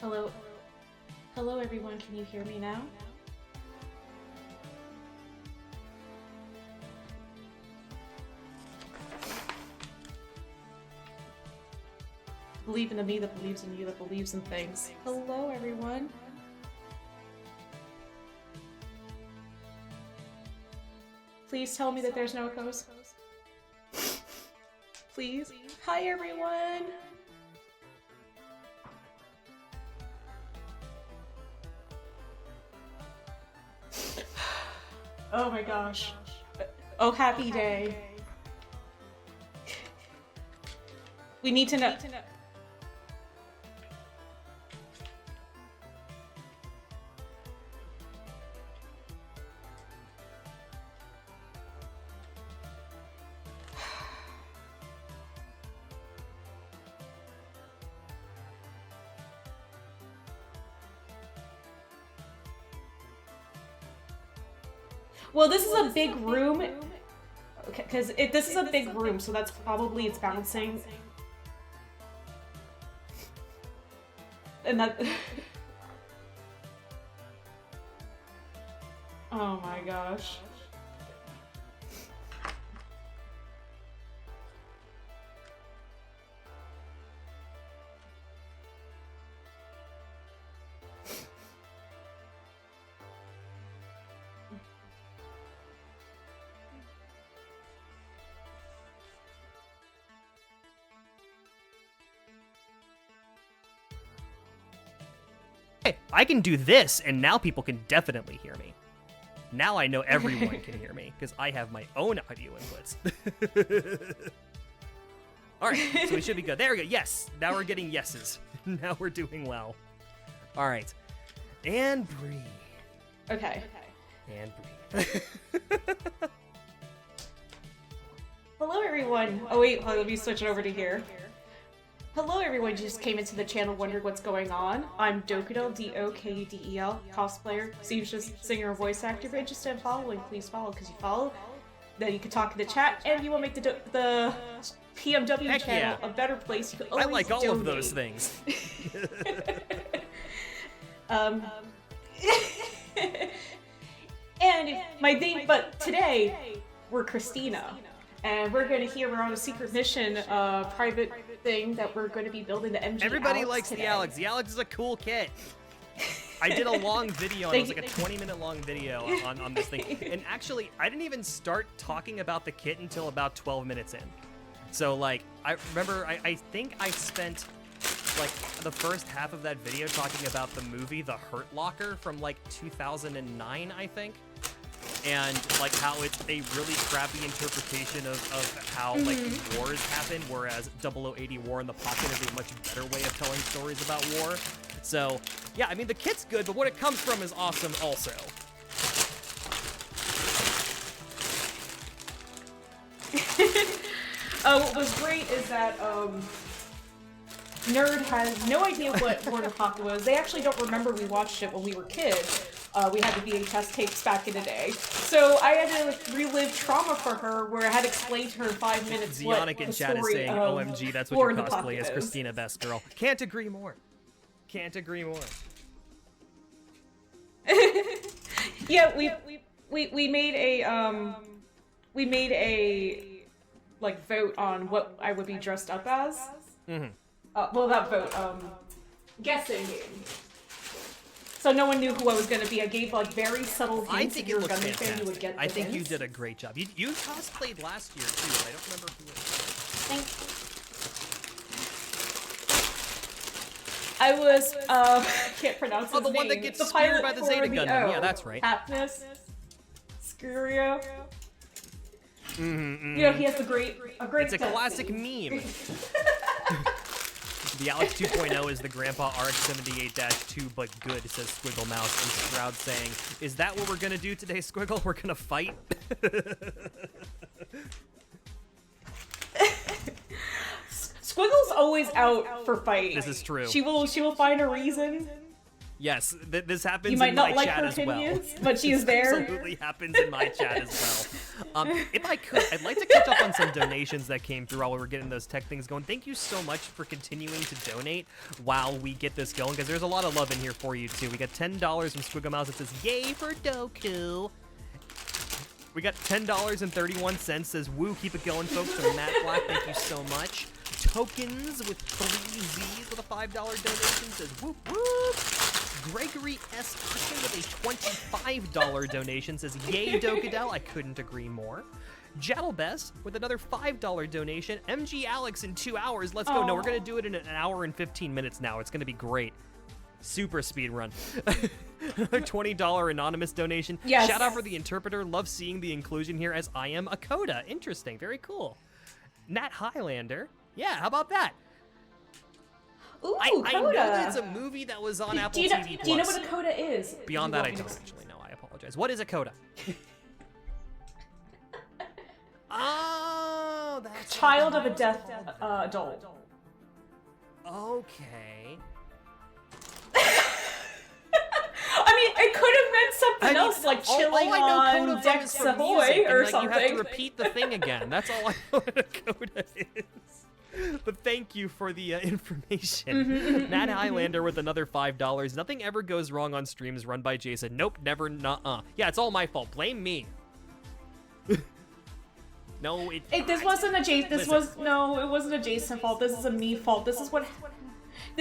Hello? Hello everyone, can you hear me now? Believe in a me that believes in you that believes in things. Hello everyone. Please tell me that there's no echoes. Please. Hi everyone. Oh my gosh. Oh, happy day. We need to know. Well, this is a big room, okay, because this is a big room, so that's probably it's bouncing. And that... Oh my gosh. I can do this, and now people can definitely hear me. Now I know everyone can hear me, because I have my own audio inputs. Alright, so we should be good. There we go, yes! Now we're getting yeses. Now we're doing well. Alright. And breathe. Okay. And breathe. Hello everyone! Oh wait, let me switch it over to here. Hello everyone who just came into the channel wondered what's going on. I'm Dokudel, D-O-K-U-D-E-L, cosplayer, seamstress, singer, and voice actor. If you're interested in following, please follow, because you follow, then you can talk in the chat, and you will make the PMW Heck channel yeah. a better place. You can always I like all donate. of those things. And my name, but today, we're Christina. And we're going to we're on a secret mission, private thing that we're going to be building the MG Everybody Alex likes today. the Alex. The Alex is a cool kit. I did a long video, and it was like a 20-minute long video on this thing. And actually, I didn't even start talking about the kit until about 12 minutes in. So, like, I remember, I think I spent, like, the first half of that video talking about the movie The Hurt Locker from, like, 2009, I think. And, like, how it's a really crappy interpretation of how, like, wars happen, whereas 0080 War in the Pocket is a much better way of telling stories about war. So, yeah, I mean, the kit's good, but what it comes from is awesome also. What was great is that, Nerd has no idea what War in the Pocket was. They actually don't remember we watched it when we were kids. We had the VHS tapes back in the day. So I had to like, relive trauma for her where I had to explain to her in 5 minutes Zionic in chat is saying, OMG, that's what your cosplay is, Christina Best Girl. Can't agree more. Can't agree more. Yeah, we made a like vote on what I would be dressed up as. Mm-hmm. Well, not vote, guessing game. So no one knew who I was going to be. I gave like very subtle hints. I think if you it were a looks Gundam fan, you would get fantastic. the I think you hints. did a great job. You cosplayed last year too. I don't remember who it was. I was, I can't pronounce his the one that name. gets the speared pilot by the for Zeta Gundam. O. Yeah, that's right. Happiness. Scurio. Mm-hmm. You know, he has a great It's a classic meme. The Alex 2.0 is the Grandpa RX-78-2, but good, says Squiggle Mouse. And Stroud saying, is that what we're gonna do today, Squiggle? We're gonna fight? Squiggle's always out for fighting. This is true. She will find a reason. Yes, this happens You might in not my like chat her as well. opinions, but she's there. Absolutely happens in my chat as well. If I could, I'd like to catch up on some donations that came through while we were getting those tech things going. Thank you so much for continuing to donate while we get this going, because there's a lot of love in here for you, too. We got $10 from Squiggle Mouse that says, yay for Doku. We got $10.31 says, woo, keep it going, folks, from Matt Black. Thank you so much. Tokens with 3 Z's with a $5 donation says, whoop, whoop. Gregory S. Christian with a $25 donation says, yay, Dokudel. I couldn't agree more. Jattlebest with another $5 donation. MG Alex in 2 hours. Let's go. No, we're going to do it in an hour and 15 minutes now. It's going to be great. Super speed run. Another $20 anonymous donation. Yes. Shout out for the interpreter. Love seeing the inclusion here as I am a coda. Interesting. Very cool. Nat Highlander. Yeah, how about that? Ooh, I know Coda. that it's a movie that was on Apple TV+. Do you know what a coda is? Beyond that, I don't actually know. I apologize. What is a coda? Oh, that's Child of a deaf adult. Okay. I mean, it could have meant something else, like chilling on Deck Savoy or something. You have to repeat the thing again. That's all I know what a coda is. But thank you for the information. Nat Highlander with another $5. Nothing ever goes wrong on streams run by Jason. Nope, never, nuh-uh. Yeah, it's all my fault. Blame me. No, This wasn't a Jason. It wasn't a Jason fault. This is a me fault. This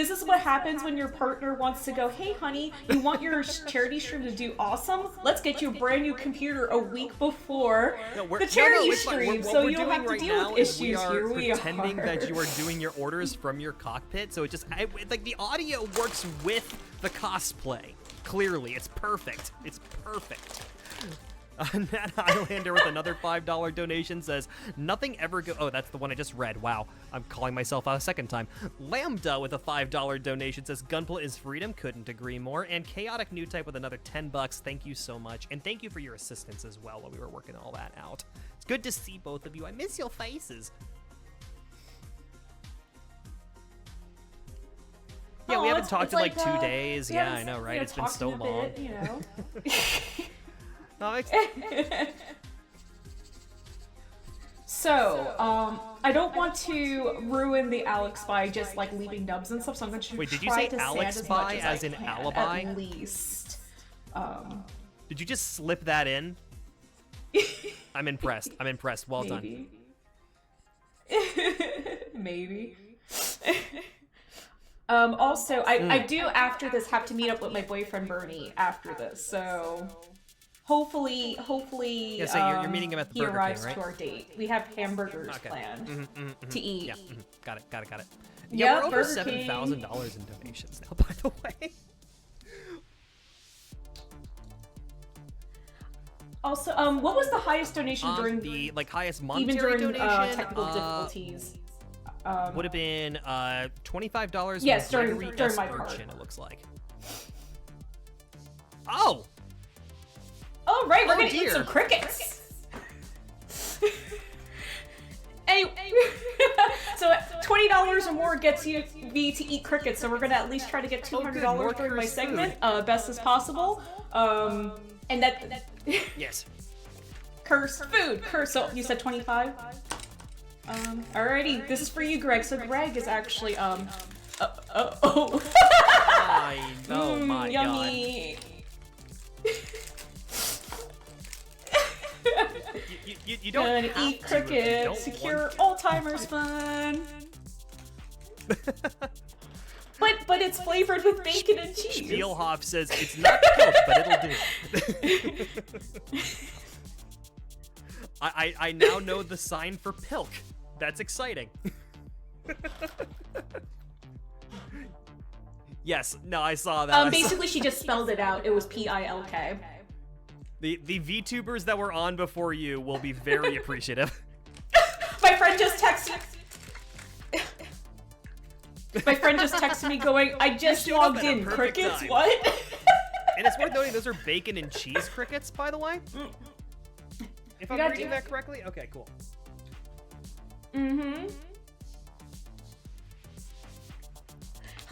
is what happens when your partner wants to go, hey, honey, you want your charity stream to do awesome? Let's get you a brand new computer a week before the charity stream, so you don't have to deal with issues. Here we are. Pretending that you are doing your orders from your cockpit, so it just like the audio works with the cosplay. Clearly, it's perfect. It's perfect. Nat Highlander with another $5 donation says, nothing ever go. Oh, that's the one I just read. Wow, I'm calling myself out a second time. Lambda with a $5 donation says, gunpla is freedom. Couldn't agree more. And Chaotic New Type with another $10. Thank you so much. And thank you for your assistance as well while we were working all that out. It's good to see both of you. I miss your faces. Yeah, we haven't talked in like 2 days. Yeah, I know, right? It's been so long. Bit, you know. So, I don't want to ruin the Alex by just like leaving nubs and stuff, so I'm going to Wait, did you say Alex by as in alibi? At least. Did you just slip that in? I'm impressed. I'm impressed. Well done. Maybe. Also, I do after this have to meet up with my boyfriend Bernie after this, so hopefully, yeah, so you're meeting him at the he Burger arrives King, right? to our date. We have hamburgers planned to eat. Yeah, got it. Yeah, we're over $7,000 in donations now, by the way. Also, what was the highest donation during the highest monetary even during donation? Technical difficulties? Would have been $25. Yes, from during Gregory S. my part. Urchin, it looks like. Oh! Oh, right, we're gonna eat some crickets. Anyway, so $20 or more gets me to eat crickets, so we're gonna at least try to get $200 during my segment, best as possible. And that. Yes. Curse food. So you said 25. Alrighty, this is for you, Greg. So Greg is actually oh. Oh my yummy. You don't gonna have eat crickets to cure Alzheimer's fun. But it's flavored with bacon and cheese. Spielhoff says it's not milk, but it'll do. I now know the sign for pilk. That's exciting. Yes, no, I saw that. Basically, she just spelled it out. It was PILK. The VTubers that were on before you will be very appreciative. My friend just texted. My friend just texted me going, I just logged in. Crickets? Time. What? And it's worth noting those are bacon and cheese crickets, by the way. If I'm reading that correctly? Okay, cool.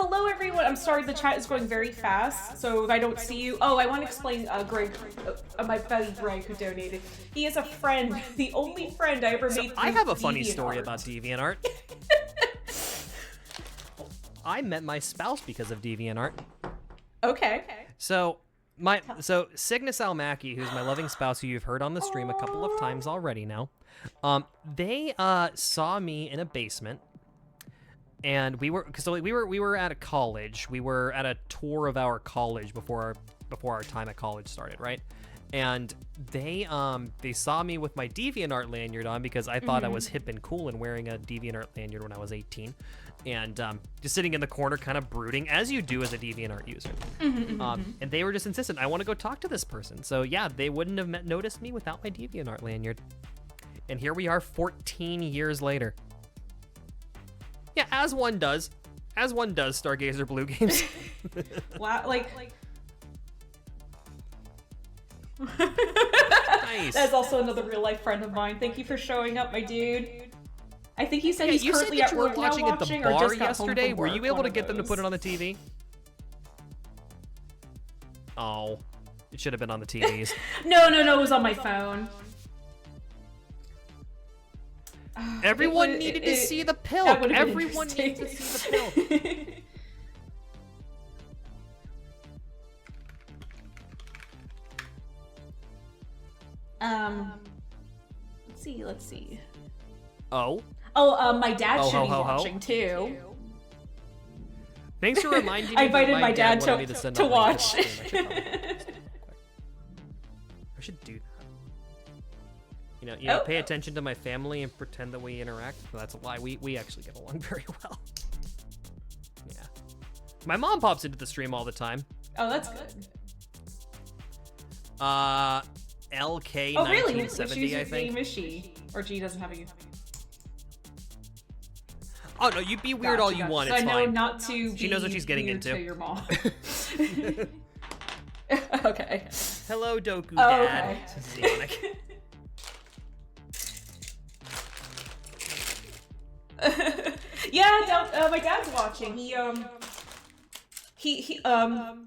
Hello, everyone. I'm sorry, the chat is going very fast, so if I don't see you. Oh, I want to explain Greg, my buddy Greg, who donated. He is a friend, the only friend I ever made. I have a funny story about DeviantArt. I met my spouse because of DeviantArt. Okay. So Cygnus Almaki, who's my loving spouse, who you've heard on the stream a couple of times already now, they saw me in a basement. And we were at a college. We were at a tour of our college before our time at college started, right? And they saw me with my DeviantArt lanyard on because I thought I was hip and cool and wearing a DeviantArt lanyard when I was 18, and just sitting in the corner, kind of brooding, as you do as a DeviantArt user. And they were just insistent, I want to go talk to this person. So yeah, they wouldn't have noticed me without my DeviantArt lanyard. And here we are, 14 years later. Yeah, as one does, Stargazer Blue Games. Wow, like. Nice. That's also another real life friend of mine. Thank you for showing up, my dude. I think he said he's currently at work now watching, at the bar or just got yesterday. home from Were work, you able one to of get them to those. put it on the TV? Oh, it should have been on the TVs. No, it was on my phone. Everyone needed to see the pill. Everyone needed to see the pill. Let's see. Oh, my dad Oh, should ho, be ho, ho. watching too. Thanks for reminding me. I invited that my dad wanted me to send to out my watch. stream. I should do that. You know, pay attention to my family and pretend that we interact. Well, that's a lie. We actually get along very well. Yeah. My mom pops into the stream all the time. Oh, that's good. LK1970, Oh, really? Which I username think. is she? Or she doesn't have a username? Oh no, you be weird all you want. So It's I know fine. not to. She knows what she's getting weird into. To your mom. Okay. Hello, Doku Oh, Dad. okay. Yeah, my dad's watching. He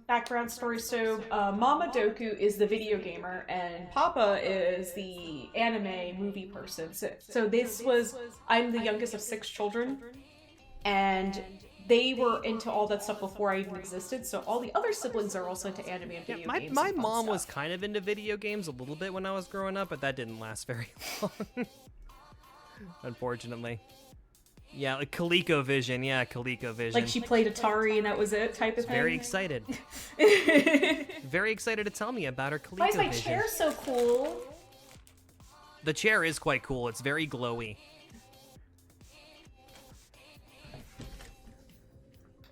background story. So, Mama Doku is the video gamer, and Papa is the anime movie person. So I'm the youngest of 6 children, and they were into all that stuff before I even existed. So all the other siblings are also into anime and video games. My and fun mom stuff. was kind of into video games a little bit when I was growing up, but that didn't last very long. Unfortunately. Yeah, like ColecoVision. Yeah, ColecoVision. Like she played Atari and that was it, type of thing. Very excited. Very excited to tell me about her ColecoVision. Why is my chair so cool? The chair is quite cool. It's very glowy.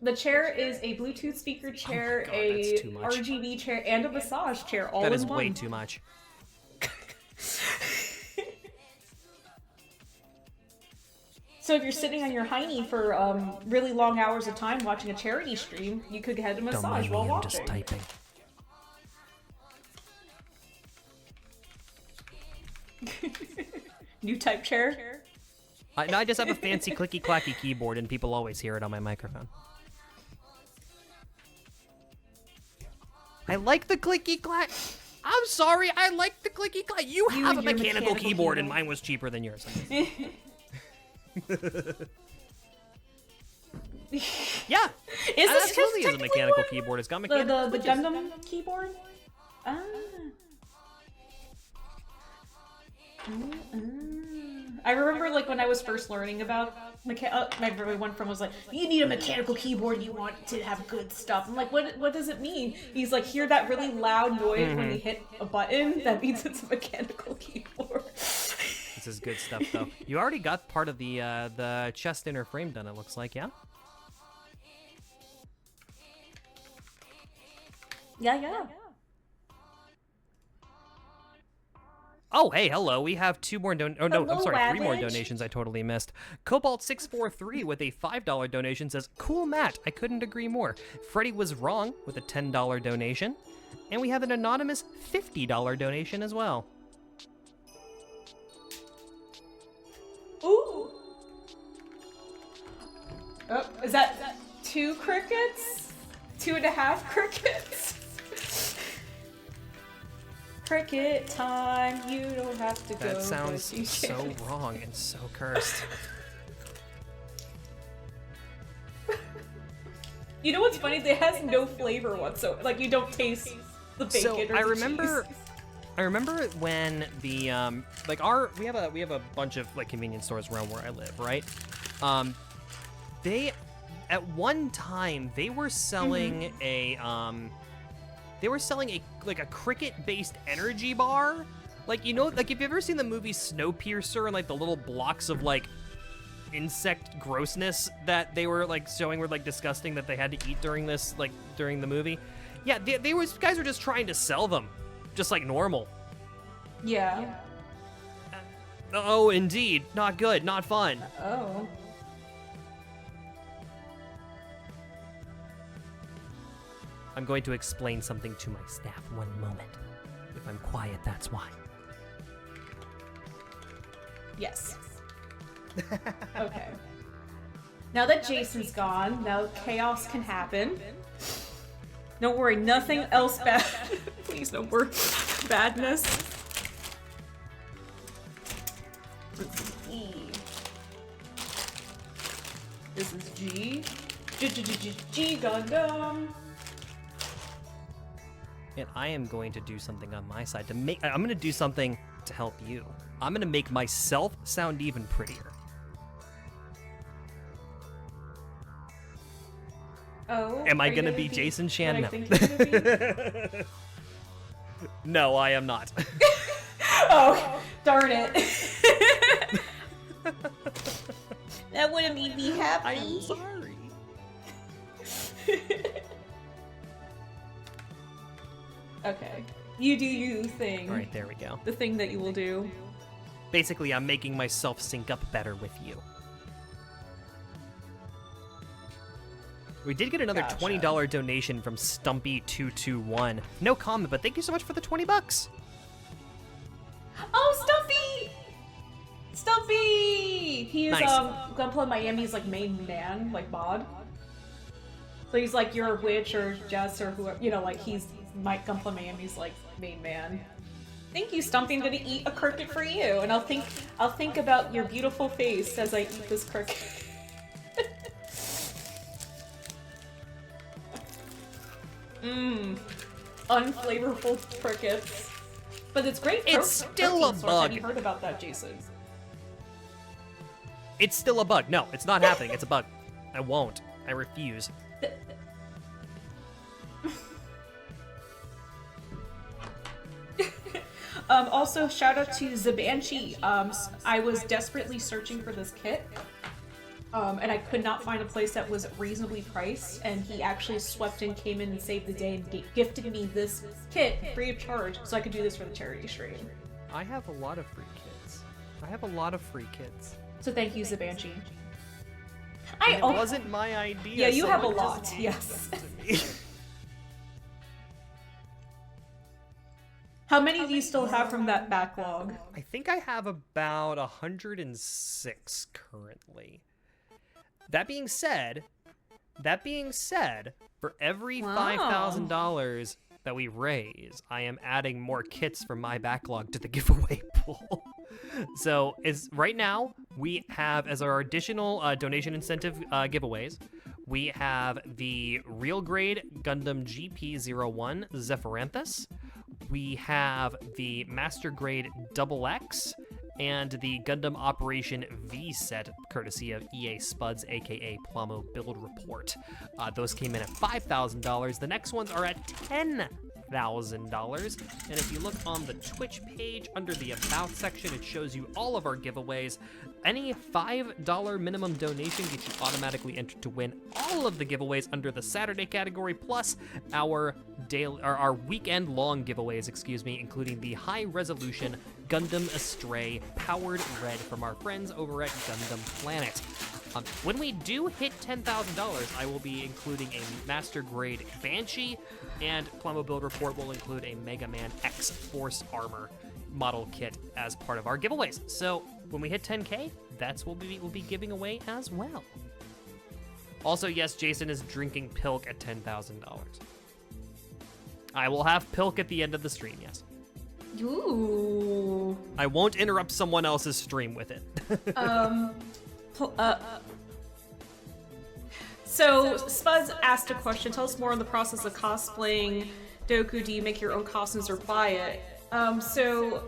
The chair is a Bluetooth speaker chair, Oh my God, that's a too much. RGB chair, and a massage chair all That in is one. way too much. So if you're sitting on your hiney for really long hours of time watching a charity stream, you could get a Don't massage mind me, while I'm watching. just typing. New type chair? No, I just have a fancy clicky-clacky keyboard, and people always hear it on my microphone. I like the clicky-clack. I'm sorry, I like the clicky-clack. You have a and your mechanical keyboard, and keyboard. mine was cheaper than yours. Yeah. Is this absolutely is a technically mechanical one? keyboard. It's got The mechanical switches. Gundam keyboard? Ah. I remember, like, when I was first learning about everyone from was like, you need a mechanical keyboard, you want to have good stuff. I'm like, what does it mean? He's like, hear that really loud noise when you hit a button? That means it's a mechanical keyboard. This is good stuff, though. You already got part of the chest inner frame done, it looks like, yeah? Yeah. Oh, hey, hello. We have 2 more Oh, no, I'm Hello, sorry, 3 more Ravage. donations I totally missed. Cobalt643 with a $5 donation says, cool, Matt. I couldn't agree more. Freddy was wrong with a $10 donation. And we have an anonymous $50 donation as well. Ooh. Oh, is that 2 crickets? 2.5 crickets? Cricket time, you don't have to go. That sounds so wrong and so cursed. You know what's funny? It has no flavor whatsoever. Like, you don't taste the bacon or the cheese. I remember when the we have a bunch of like convenience stores around where I live, right? They at one time they were selling a cricket-based energy bar. Like, you know, like if you've ever seen the movie Snowpiercer and like the little blocks of like insect grossness that they were like showing were like disgusting that they had to eat during the movie. Yeah, guys were just trying to sell them, just like normal. Yeah. Oh, indeed, not good, not fun. Oh. I'm going to explain something to my staff. One moment. If I'm quiet, that's why. Yes. Okay. Now that Jason's gone, now chaos can happen. Don't worry, nothing else bad. Please, no more badness. E. This is G. G Gundam. And I am going to do something on my side to make. I'm going to do something to help you. I'm going to make myself sound even prettier. Oh. Am I going to be Jason Chan? No. No, I am not. Oh, darn it. That wouldn't make me happy. I'm sorry. Okay. You do you thing. All right, there we go. The thing that you will do. Basically, I'm making myself sync up better with you. We did get another $20 donation from Stumpy221. No comment, but thank you so much for the $20. Oh, Stumpy! Stumpy! He is Nice. Gunpla Miami's like main man, like mod. So he's like your witch or Jess or whoever, you know, like he's Mike Gunpla Miami's like main man. Thank you, Stumpy. I'm gonna eat a cricket for you, and I'll think about your beautiful face as I eat this cricket. Mmm, unflavorful crickets, but it's great. It's still a bug. Have you heard about that, Jason? It's still a bug. No, it's not happening. It's a bug. I won't. I refuse. Also, shout out to Zabanchi. I was desperately searching for this kit, and I could not find a place that was reasonably priced, and he actually swept in, came in and saved the day, and gifted me this kit free of charge so I could do this for the charity stream. I have a lot of free kits. So thank you, Zabanchi. It wasn't my idea. Yeah, you have a someone lot, just yes. gave it to me. How many do you still have from that backlog? I think I have about 106 currently. That being said, for every $5,000 that we raise, I am adding more kits from my backlog to the giveaway pool. So right now, we have, as our additional donation incentive giveaways, we have the Real Grade Gundam GP01 Zephyranthus. We have the Master Grade XX and the Gundam Operation V set, courtesy of EA Spuds, aka Plamo Build Report. Those came in at $5,000. The next ones are at $10,000. And if you look on the Twitch page under the About section, it shows you all of our giveaways. Any $5 minimum donation gets you automatically entered to win all of the giveaways under the Saturday category, plus our weekend-long giveaways, including the high-resolution Gundam Astray Powered Red from our friends over at Gundam Planet. When we do hit $10,000, I will be including a Master Grade Banshee, and Plamo Build Report will include a Mega Man X Force Armor model kit as part of our giveaways. So when we hit 10K, that's what we'll be giving away as well. Also, yes, Jason is drinking Pilk at $10,000. I will have Pilk at the end of the stream, yes. Ooh. I won't interrupt someone else's stream with it. So, Spuds asked a question. Tell us more on the process of cosplaying Doku. Do you make your own costumes or buy it? So,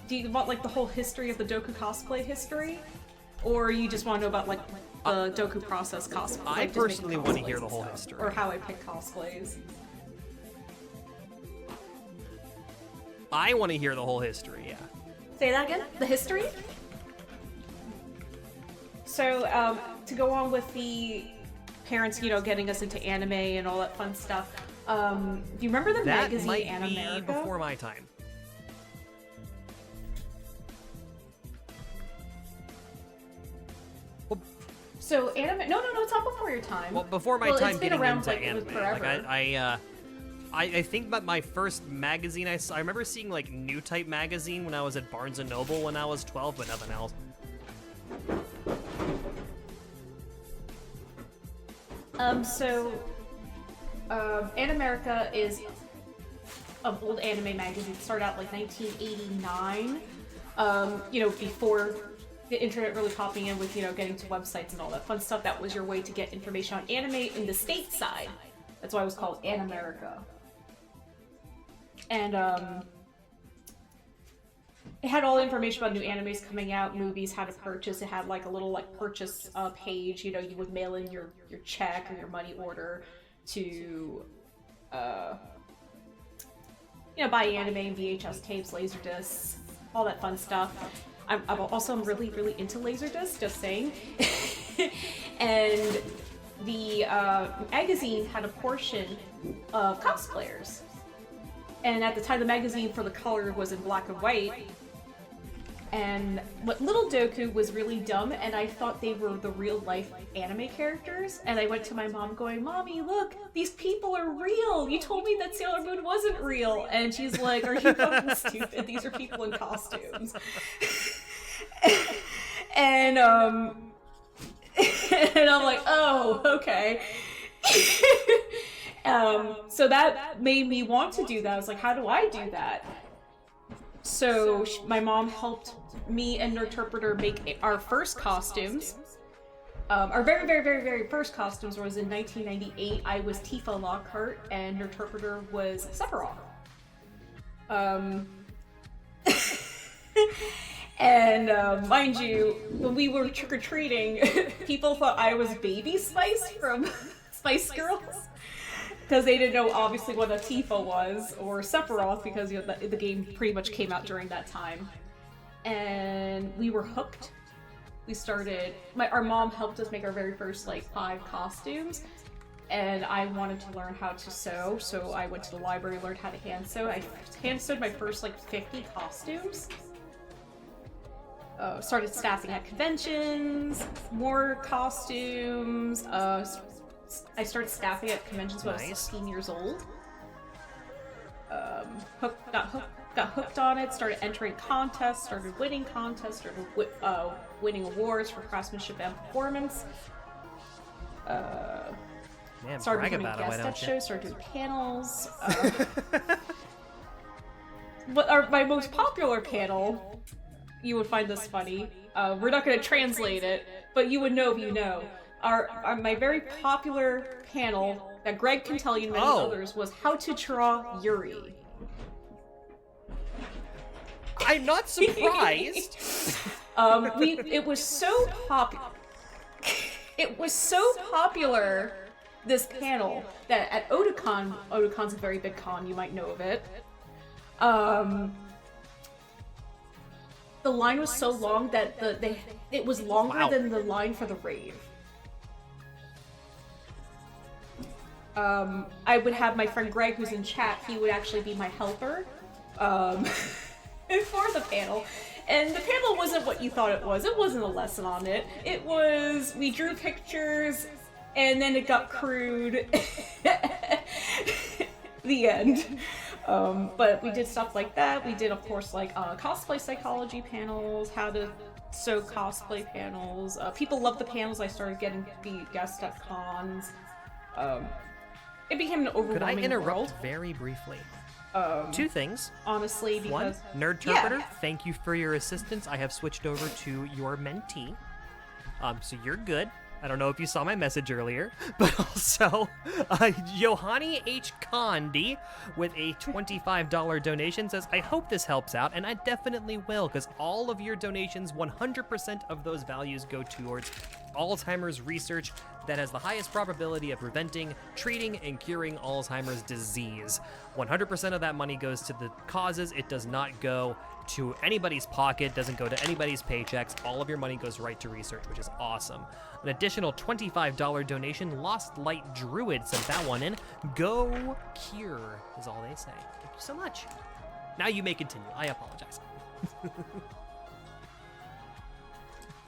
do you want, like, the whole history of the Doku cosplay history? Or you just want to know about, like, the Doku process cosplay? I like, personally want to hear the whole history. Or how I pick cosplays. I want to hear the whole history, yeah. Say that again? The history? So, to go on with the parents, you know, getting us into anime and all that fun stuff, do you remember the magazine Animerica? That might be before my time. So, no, it's not before your time. Well, before my time it's been getting around, into like, anime. forever. Like, I think that my first magazine I remember seeing, like, New Type magazine when I was at Barnes & Noble when I was 12, but nothing else. Animerica is an old anime magazine. It started out like 1989, you know, before the internet really popping in with, you know, getting to websites and all that fun stuff. That was your way to get information on anime in the stateside. That's why it was called Animerica. And, it had all the information about new animes coming out, movies, how to purchase. It had like a little like purchase page. You know, you would mail in your check or your money order to, you know, buy anime and VHS tapes, laserdiscs, all that fun stuff. I'm also really, really into laserdiscs, just saying. And the magazine had a portion of cosplayers. And at the time, the magazine for the color was in black and white. And Little Doku was really dumb, and I thought they were the real-life anime characters. And I went to my mom going, "Mommy, look, these people are real! You told me that Sailor Moon wasn't real!" And she's like, "Are you fucking stupid? These are people in costumes." And, and I'm like, "Oh, okay." So that made me want to do that. I was like, how do I do that? So my mom helped me and Interpreter make our first costumes. Our very, very, very, very first costumes was in 1998. I was Tifa Lockhart and Interpreter was Sephiroth. And mind you, when we were trick-or-treating, people thought I was Baby Spice from Spice Girls. Because they didn't know, obviously, what a Tifa was, or Sephiroth, because, you know, the game pretty much came out during that time. And we were hooked. We started... Our mom helped us make our very first, like, 5 costumes. And I wanted to learn how to sew, so I went to the library, learned how to hand sew. I hand sewed my first, like, 50 costumes. Started staffing at conventions, more costumes, I started staffing at conventions when I was 16 years old. Got hooked on it, started entering contests, started winning contests, started winning awards for craftsmanship and performance. Man, started brag doing about it, why guest don't at you? shows, started doing panels. But my most popular panel, you would find this funny. We're not going to translate it, but you would know if you know. My very popular panel that Greg can tell you and many others was how to draw Yuri. I'm not surprised. It was so popular, this panel, that at Otacon's a very big con, you might know of it. The line was so long that it was longer than the line for the rave. I would have my friend Greg, who's in chat, he would actually be my helper for the panel. And the panel wasn't what you thought it was. It wasn't a lesson on it. It was, we drew pictures, and then it got crude. The end. But we did stuff like that. We did, of course, like cosplay psychology panels, how to So cosplay panels. People love the panels. I started getting to be guest at cons. It became an overwhelming Could I interrupt world. very briefly? Two things. Honestly, because... One, Nerdterpreter, thank you for your assistance. I have switched over to your mentee. So you're good. I don't know if you saw my message earlier, but also Johanny H. Condi with a $25 donation says, I hope this helps out, and I definitely will, because all of your donations, 100% of those values go towards Alzheimer's research that has the highest probability of preventing, treating, and curing Alzheimer's disease. 100% of that money goes to the causes. It does not go to anybody's pocket, doesn't go to anybody's paychecks. All of your money goes right to research, which is awesome. An additional $25 donation, Lost Light Druid sent that one in. Go Cure is all they say. Thank you so much. Now you may continue. I apologize.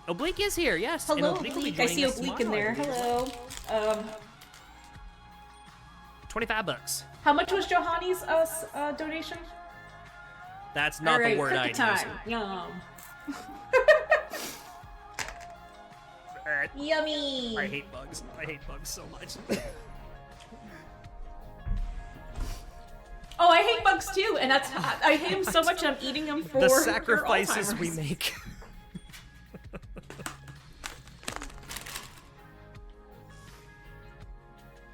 Oblique is here, yes. Hello, and Oblique. I see Oblique in there. Hello. 25 bucks. How much was Johanny's donation? That's not the word I use. Yum. Yummy. I hate bugs. I hate bugs so much. Oh, I hate bugs too, and I hate them so much I'm eating them for the sacrifices for we make.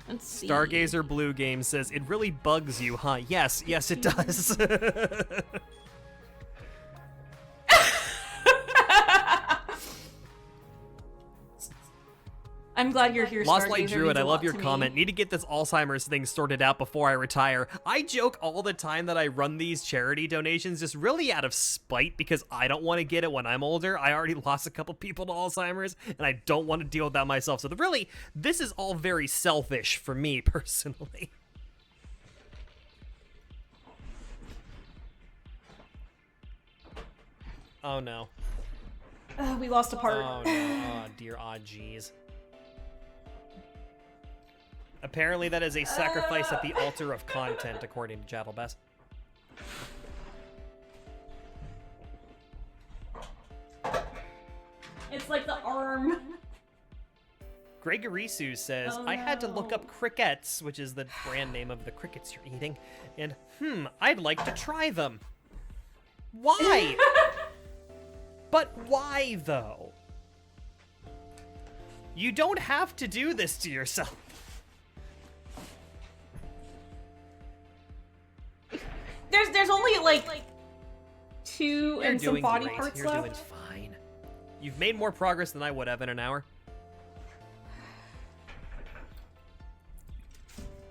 Let's see. Stargazer Blue Game says, it really bugs you, huh? Yes, yes it does. I'm glad you're here, Lost Stargazer. Light Druid, I love your me. comment. Need to get this Alzheimer's thing sorted out before I retire. I joke all the time that I run these charity donations just really out of spite because I don't want to get it when I'm older. I already lost a couple people to Alzheimer's and I don't want to deal with that myself. So really, this is all very selfish for me personally. Oh no. We lost a part. Oh no. Oh dear. Oh jeez. Apparently that is a sacrifice at the altar of content, according to Jattlebest. It's like the arm. Gregorisu says, I had to look up crickets, which is the brand name of the crickets you're eating, and I'd like to try them. Why? But why, though? You don't have to do this to yourself. There's only like two You're and some doing body great. parts You're left. doing fine. You've made more progress than I would have in an hour.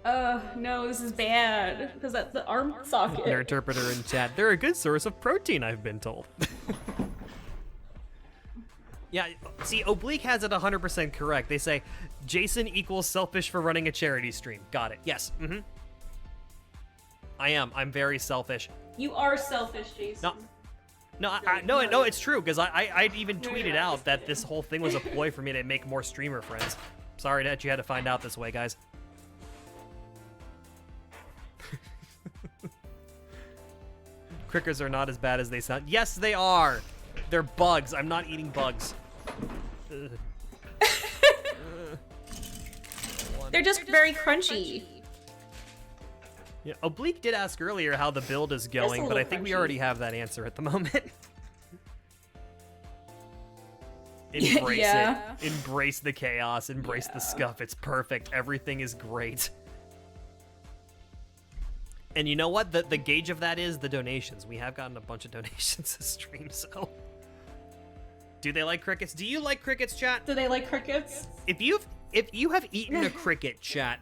No, this is bad because that's the arm socket. Nerdterpreter in chat. They're a good source of protein, I've been told. Yeah, see, Oblique has it 100% correct. They say, Jason equals selfish for running a charity stream. Got it. Yes. Mm-hmm. I am. I'm very selfish. You are selfish, Jason. No, it's true, because I'd even tweeted out that this whole thing was a ploy for me to make more streamer friends. Sorry that you had to find out this way, guys. Crickers are not as bad as they sound. Yes, they are. They're bugs. I'm not eating bugs. They're just very crunchy. Yeah, Oblique did ask earlier how the build is going, but I think we already have that answer at the moment. Embrace it. Embrace the chaos. Embrace the scuff. It's perfect. Everything is great. And you know what? The gauge of that is the donations. We have gotten a bunch of donations this stream, so... Do they like crickets? Do you like crickets, chat? Do they like crickets? If you have eaten a cricket, chat,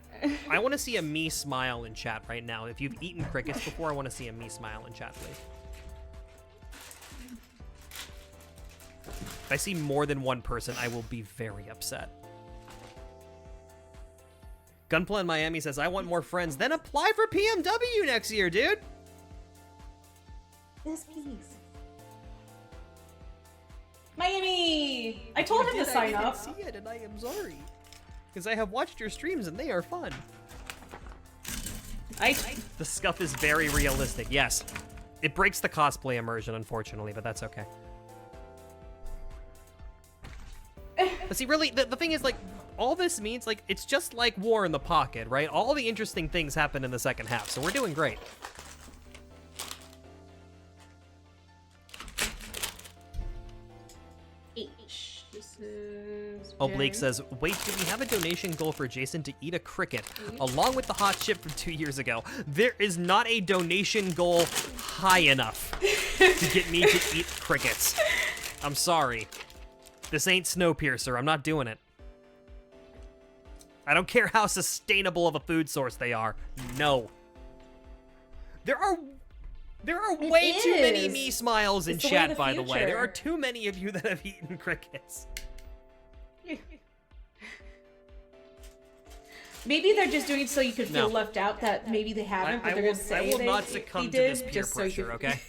I want to see a me smile in chat right now. If you've eaten crickets before, I want to see a me smile in chat, please. If I see more than one person, I will be very upset. Gunpla in Miami says, I want more friends. Then apply for PMW next year, dude. This piece. Miami! I told him to sign up. I didn't see it, and I am sorry. Because I have watched your streams, and they are fun. The scuff is very realistic, yes. It breaks the cosplay immersion, unfortunately, but that's okay. But see, really, the thing is, like, all this means, like, it's just like War in the Pocket, right? All the interesting things happen in the second half, so we're doing great. H. This is Oh, Blake J. says, wait, do we have a donation goal for Jason to eat a cricket, along with the hot chip from 2 years ago? There is not a donation goal high enough to get me to eat crickets. I'm sorry. This ain't Snowpiercer. I'm not doing it. I don't care how sustainable of a food source they are. No. There are way too many me smiles in It's the way chat, of the by the way. There future. are too many of you that have eaten crickets. Maybe they're just doing it so you could feel No. left out that maybe they haven't, but I they're will, gonna say I will they, not they succumb to did, this peer just so you pressure,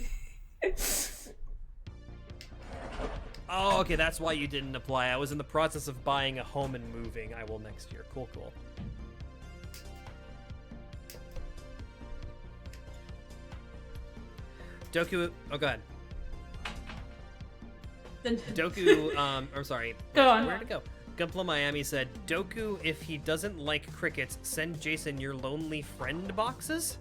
could- okay? Oh, okay, that's why you didn't apply. I was in the process of buying a home and moving. I will next year. Cool, cool. Doku, oh, go ahead. Doku, I'm sorry. Go on. Where'd it go? Gumpla Miami said, Doku, if he doesn't like crickets, send Jason your lonely friend boxes?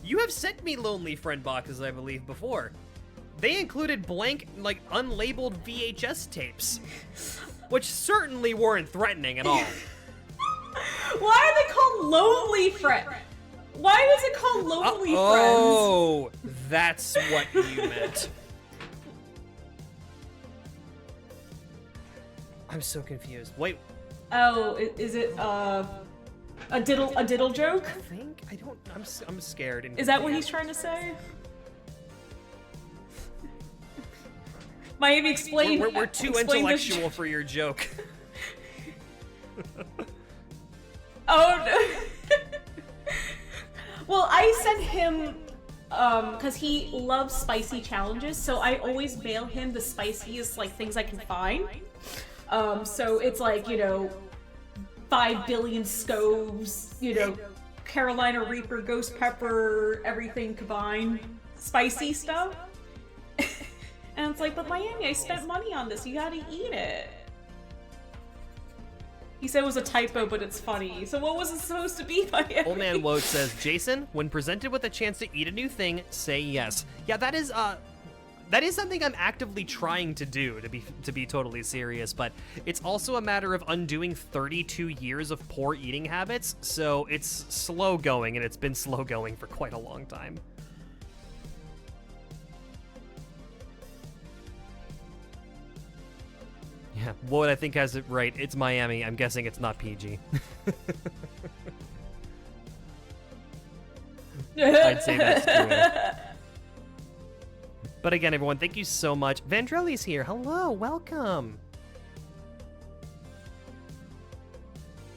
You have sent me lonely friend boxes, I believe, before. They included blank, like, unlabeled VHS tapes, which certainly weren't threatening at all. Why are they called Lonely Friend? Why was it called Lonely Friends? Oh, that's what you meant. I'm so confused. Wait, Oh, is it a diddle joke? I think I don't. I'm scared. And Is that what he's trying to say? Miami, explain. We're too explain this intellectual for your joke. Oh no. Well, I sent him because he loves spicy challenges, so I always mail him the spiciest like things I can find. So it's like, you know, 5 billion scoves, you know, Carolina Reaper, ghost pepper, everything combined, spicy stuff. And it's like, but Miami, I spent money on this. You gotta eat it. He said it was a typo, but it's funny. So what was it supposed to be, Miami? Old Man Woad says, Jason, when presented with a chance to eat a new thing, say yes. Yeah, that is something I'm actively trying to do, to be totally serious, but it's also a matter of undoing 32 years of poor eating habits, so it's slow going, and it's been slow going for quite a long time. Yeah, Woad I think has it right. It's Miami. I'm guessing it's not PG. I'd say that's true. But again, everyone, thank you so much. Vandrelli's here. Hello, welcome.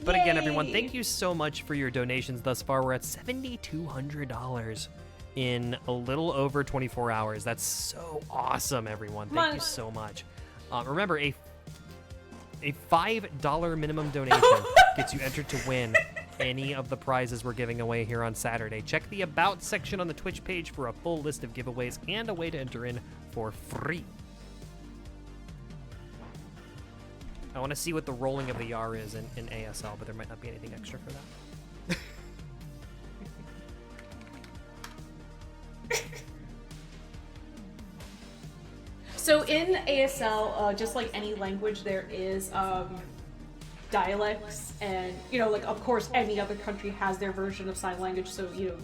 But again, everyone, thank you so much for your donations thus far. We're at $7,200 in a little over 24 hours. That's so awesome, everyone. Thank you so much. Remember, a $5 minimum donation gets you entered to win any of the prizes we're giving away here on Saturday. Check the About section on the Twitch page for a full list of giveaways and a way to enter in for free. I want to see what the rolling of the R is in ASL, but there might not be anything extra for that. So in ASL, just like any language, there is dialects, and you know, like of course, any other country has their version of sign language. So you know,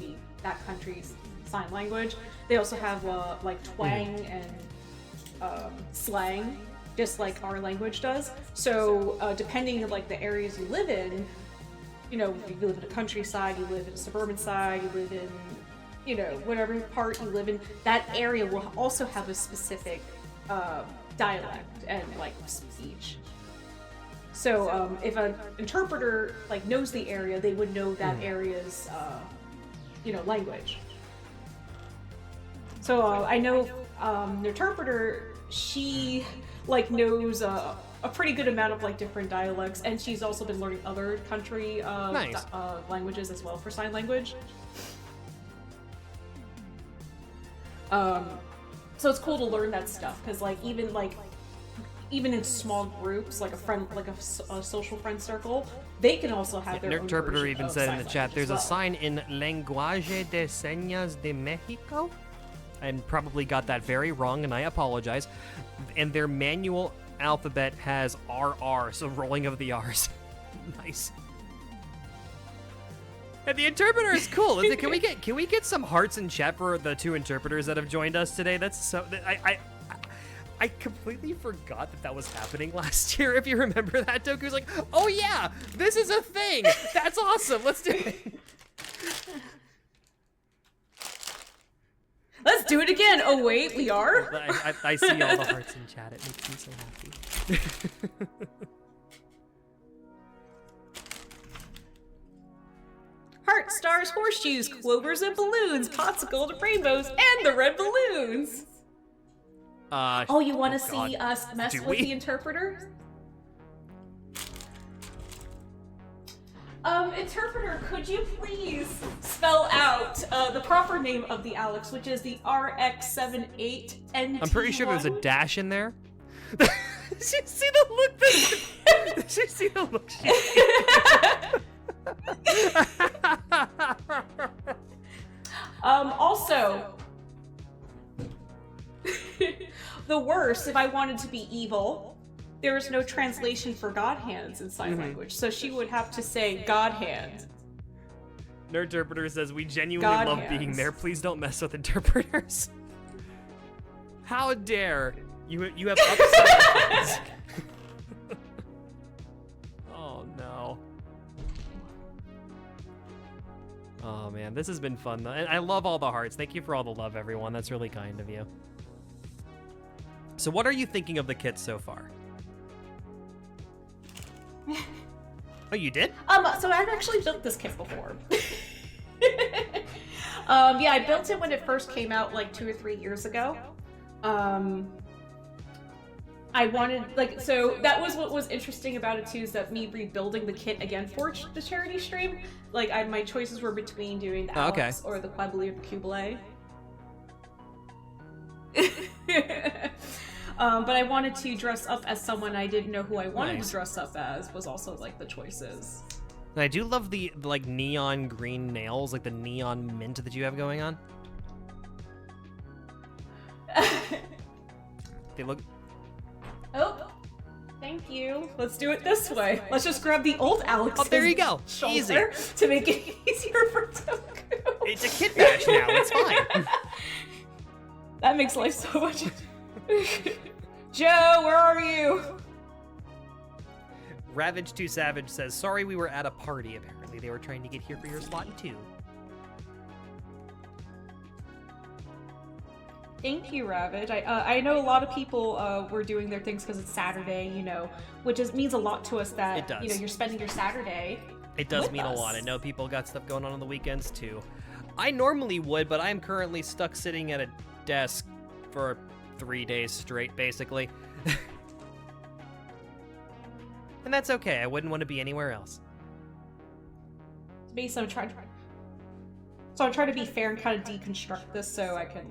that country's sign language. They also have like twang and slang, just like our language does. So depending on like the areas you live in, you know, if you live in a countryside, you live in a suburban side, you live in, you know, whatever part you live in, that area will also have a specific dialect and like speech. So if an interpreter like knows the area, they would know that area's you know, language. So I know the interpreter, she like knows a pretty good amount of like different dialects, and she's also been learning other country languages as well for sign language. So it's cool to learn that stuff, because like even like even in small groups, like a friend, like a social friend circle, they can also have their own Interpreter version even of said in sign the chat, language there's as a sign in Lenguaje de Señas de Mexico. I probably got that very wrong, and I apologize. And their manual alphabet has RR, so rolling of the R's. Nice. And the interpreter is cool. Is it, can we get some hearts in chat for the 2 interpreters that have joined us today? That's so I completely forgot that was happening last year. If you remember that, Doku's like, oh yeah, this is a thing. That's awesome. Let's do it. Let's do it again. Oh wait, we are? I see all the hearts in chat. It makes me so happy. Hearts, stars, horseshoes, clovers, and balloons, popsicles, rainbows, and the red balloons. Oh, you want to see us mess with the interpreter? Interpreter, could you please spell out the proper name of the Alex, which is the RX78NT1? I'm pretty sure there's a dash in there. Did you see the look? Did you see the look? Also, the worst, if I wanted to be evil, there is no translation for God hands in sign language, so she would have to say God hand. Nerd Interpreter says, we genuinely love being there. Please don't mess with interpreters. How dare you have upset. Oh no. Oh man, this has been fun though. And I love all the hearts. Thank you for all the love, everyone. That's really kind of you. So what are you thinking of the kit so far? Oh, you did? So I've actually built this kit before. Yeah, I built it when it first came out like 2 or 3 years ago. I wanted, so that was what was interesting about it too, is that me rebuilding the kit again for the charity stream, my choices were between doing the Alex or the Quadruplet. But I wanted to dress up as someone I didn't know who I wanted to dress up as, was also the choices. And I do love the neon green nails, the neon mint that you have going on. They look... Oh, thank you. Let's do it this way. Let's just grab the old Alex's there you go. Shoulder to make it easier for Doku. It's a kit bash now. It's fine. That makes life so much. Joe, where are you? Ravage2Savage says, sorry we were at a party, apparently. They were trying to get here for your slot too. Thank you, Ravage. I know a lot of people were doing their things because it's Saturday, which means a lot to us that, it does. You're spending your Saturday. It does mean a lot. I know people got stuff going on the weekends too. I normally would, but I'm currently stuck sitting at a desk for 3 days straight, basically. And that's okay. I wouldn't want to be anywhere else. So I'm trying to be fair and kind of deconstruct this so I can,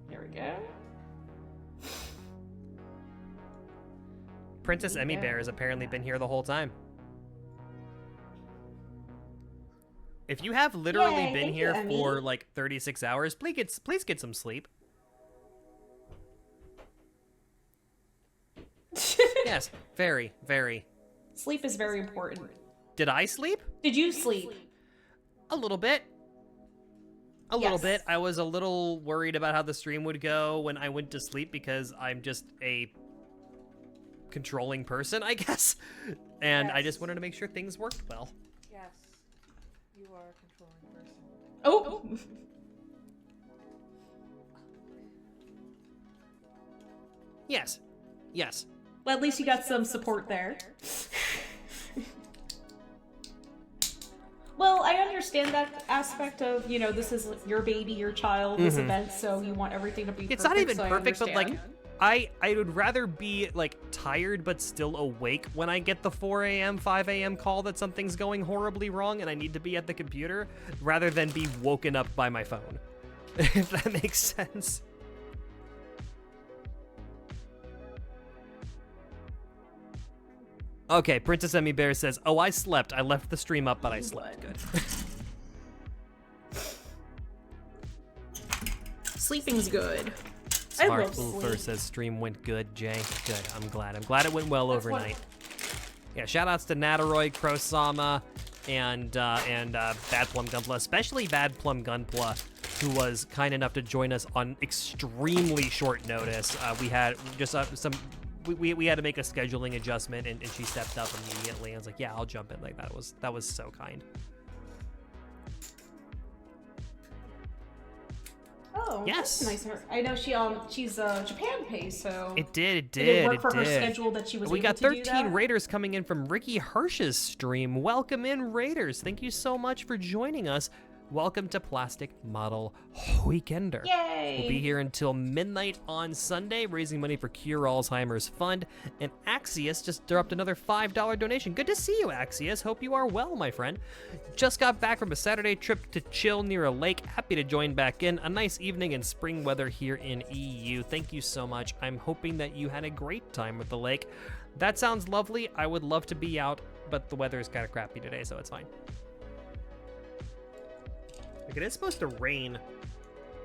There we go. Princess Emmy Bear has apparently been here the whole time. If you have literally been here for 36 hours, please get some sleep. Yes, very, very. Sleep is very important. Did I sleep? Did you sleep? A little bit. A little bit. I was a little worried about how the stream would go when I went to sleep because I'm just a controlling person, I guess. And I just wanted to make sure things worked well. Yes, you are a controlling person. Oh! Yes. Yes. Well, at least you got some support there. Well, I understand that aspect of, this is your baby, your child, this event, so you want everything to be perfect. It's not even so perfect, but I would rather be tired but still awake when I get the 4 a.m., 5 a.m. call that something's going horribly wrong and I need to be at the computer, rather than be woken up by my phone. If that makes sense. Okay, Princess Emmy Bear says, "Oh, I slept. I left the stream up, but I slept." Good. Sleeping's good. Smart I love Ulfer sleep. says, "Stream went good, Jay." Good. I'm glad. I'm glad it went well overnight. Yeah, shout-outs to Nataroy, Krosama, and Bad Plum Gunpla, especially Bad Plum Gunpla, who was kind enough to join us on extremely short notice. We had just we had to make a scheduling adjustment, and she stepped up immediately. I was like, yeah, I'll jump in. Like that was so kind. Oh, yes. That's nice of her. I know she's Japan pay, so It did. it worked for her schedule that she was We able got to do 13 that. Raiders coming in from Ricky Hirsch's stream. Welcome in, Raiders. Thank you so much for joining us. Welcome to Plastic Model Weekender. Yay! We'll be here until midnight on Sunday, raising money for Cure Alzheimer's Fund. And Axius just dropped another $5 donation. Good to see you, Axius. Hope you are well, my friend. Just got back from a Saturday trip to chill near a lake. Happy to join back in. A nice evening in spring weather here in EU. Thank you so much. I'm hoping that you had a great time with the lake. That sounds lovely. I would love to be out, but the weather is kind of crappy today, so it's fine. Like, it is supposed to rain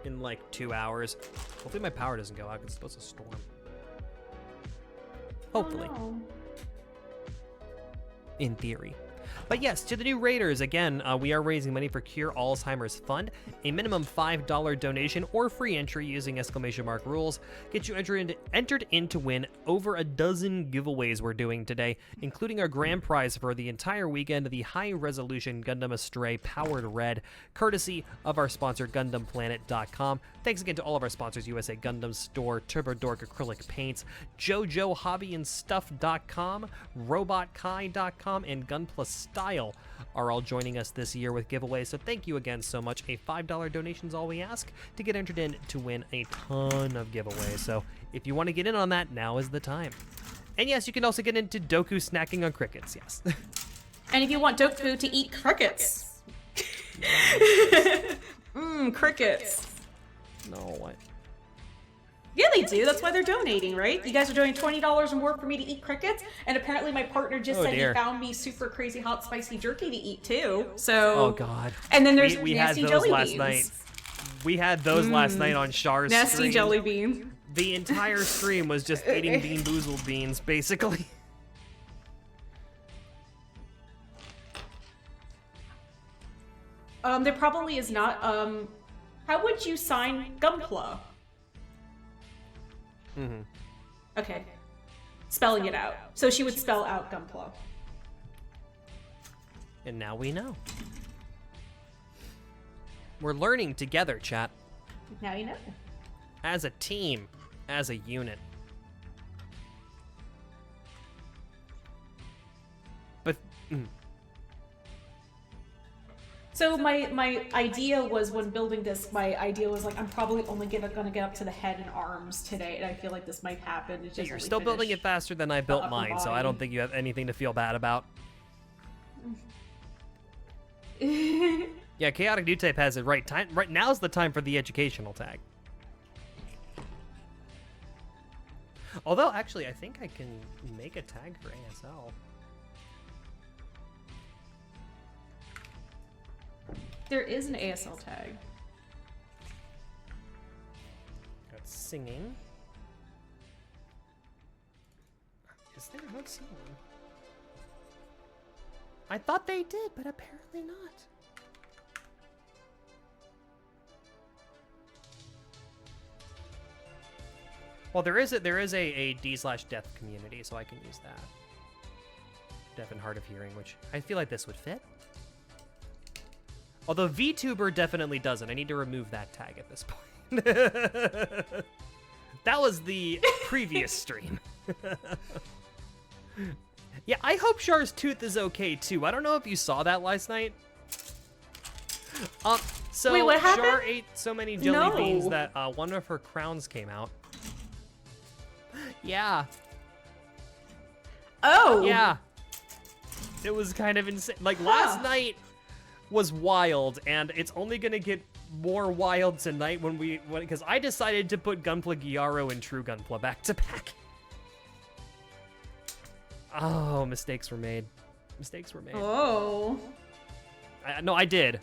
in like 2 hours. Hopefully my power doesn't go out because it's supposed to storm. Hopefully. Oh, no. In theory. But yes, to the new Raiders, again, we are raising money for Cure Alzheimer's Fund. A minimum $5 donation or free entry using ! rules gets you entered in to win over a dozen giveaways we're doing today, including our grand prize for the entire weekend, the high-resolution Gundam Astray Powered Red, courtesy of our sponsor, GundamPlanet.com. Thanks again to all of our sponsors, USA Gundam Store, TurboDork Acrylic Paints, JoJo Hobby and Stuff.com, RobotKai.com, and Gunpla Style are all joining us this year with giveaways, so thank you again so much. A $5 donation is all we ask to get entered in to win a ton of giveaways, so if you want to get in on that, now is the time. And yes, you can also get into Doku snacking on crickets, yes. And if you want Doku to eat crickets. Crickets. No, what? Yeah, they do. That's why they're donating, right? You guys are donating $20 or more for me to eat crickets, and apparently my partner just said dear. he found me super crazy hot spicy jerky to eat too. So. Oh God. And then there's we had nasty those jelly last beans. night. We had those last night on Char's Nasty stream. jelly beans. The entire stream was just eating Bean Boozled beans, basically. There probably is not. How would you sign Gunpla? Mm-hmm. Okay. Spelling it out. So she would spell out Gunpla. And now we know. We're learning together, chat. Now you know. As a team. As a unit. But... So my idea was when building this, my idea was like I'm probably only gonna get up to the head and arms today, and I feel like this might happen. It's just You're only still building finish it faster than I built upper mine, so I body. don't think you have anything to feel bad about. Yeah, Chaotic New Type has it right. Right now's the time for the educational tag. Although, actually, I think I can make a tag for ASL. There is an ASL tag. Got singing. Is there? I don't see one. I thought they did, but apparently not. Well, there is a D/Death community, so I can use that. Deaf and hard of hearing, which I feel like this would fit. Although VTuber definitely doesn't. I need to remove that tag at this point. That was the previous stream. Yeah, I hope Char's tooth is okay too. I don't know if you saw that last night. So Wait, what happened? Char ate so many jelly No. beans that one of her crowns came out. Yeah. Oh. Yeah. It was kind of insane. Like, last night was wild, and it's only gonna get more wild tonight because I decided to put Gunpla Gyaro and True Gunpla back to back. Oh, mistakes were made. Mistakes were made. Oh. No, I did.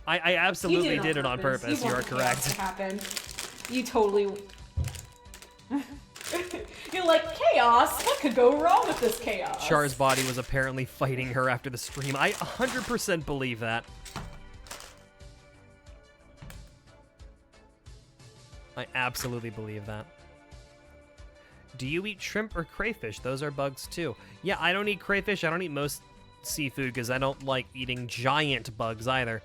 I absolutely did it on purpose. You are want correct. chaos to happen. You totally. You're like, chaos? What could go wrong with this chaos? Char's body was apparently fighting her after the stream. I 100% believe that. I absolutely believe that. Do you eat shrimp or crayfish? Those are bugs too. Yeah, I don't eat crayfish. I don't eat most seafood because I don't like eating giant bugs either.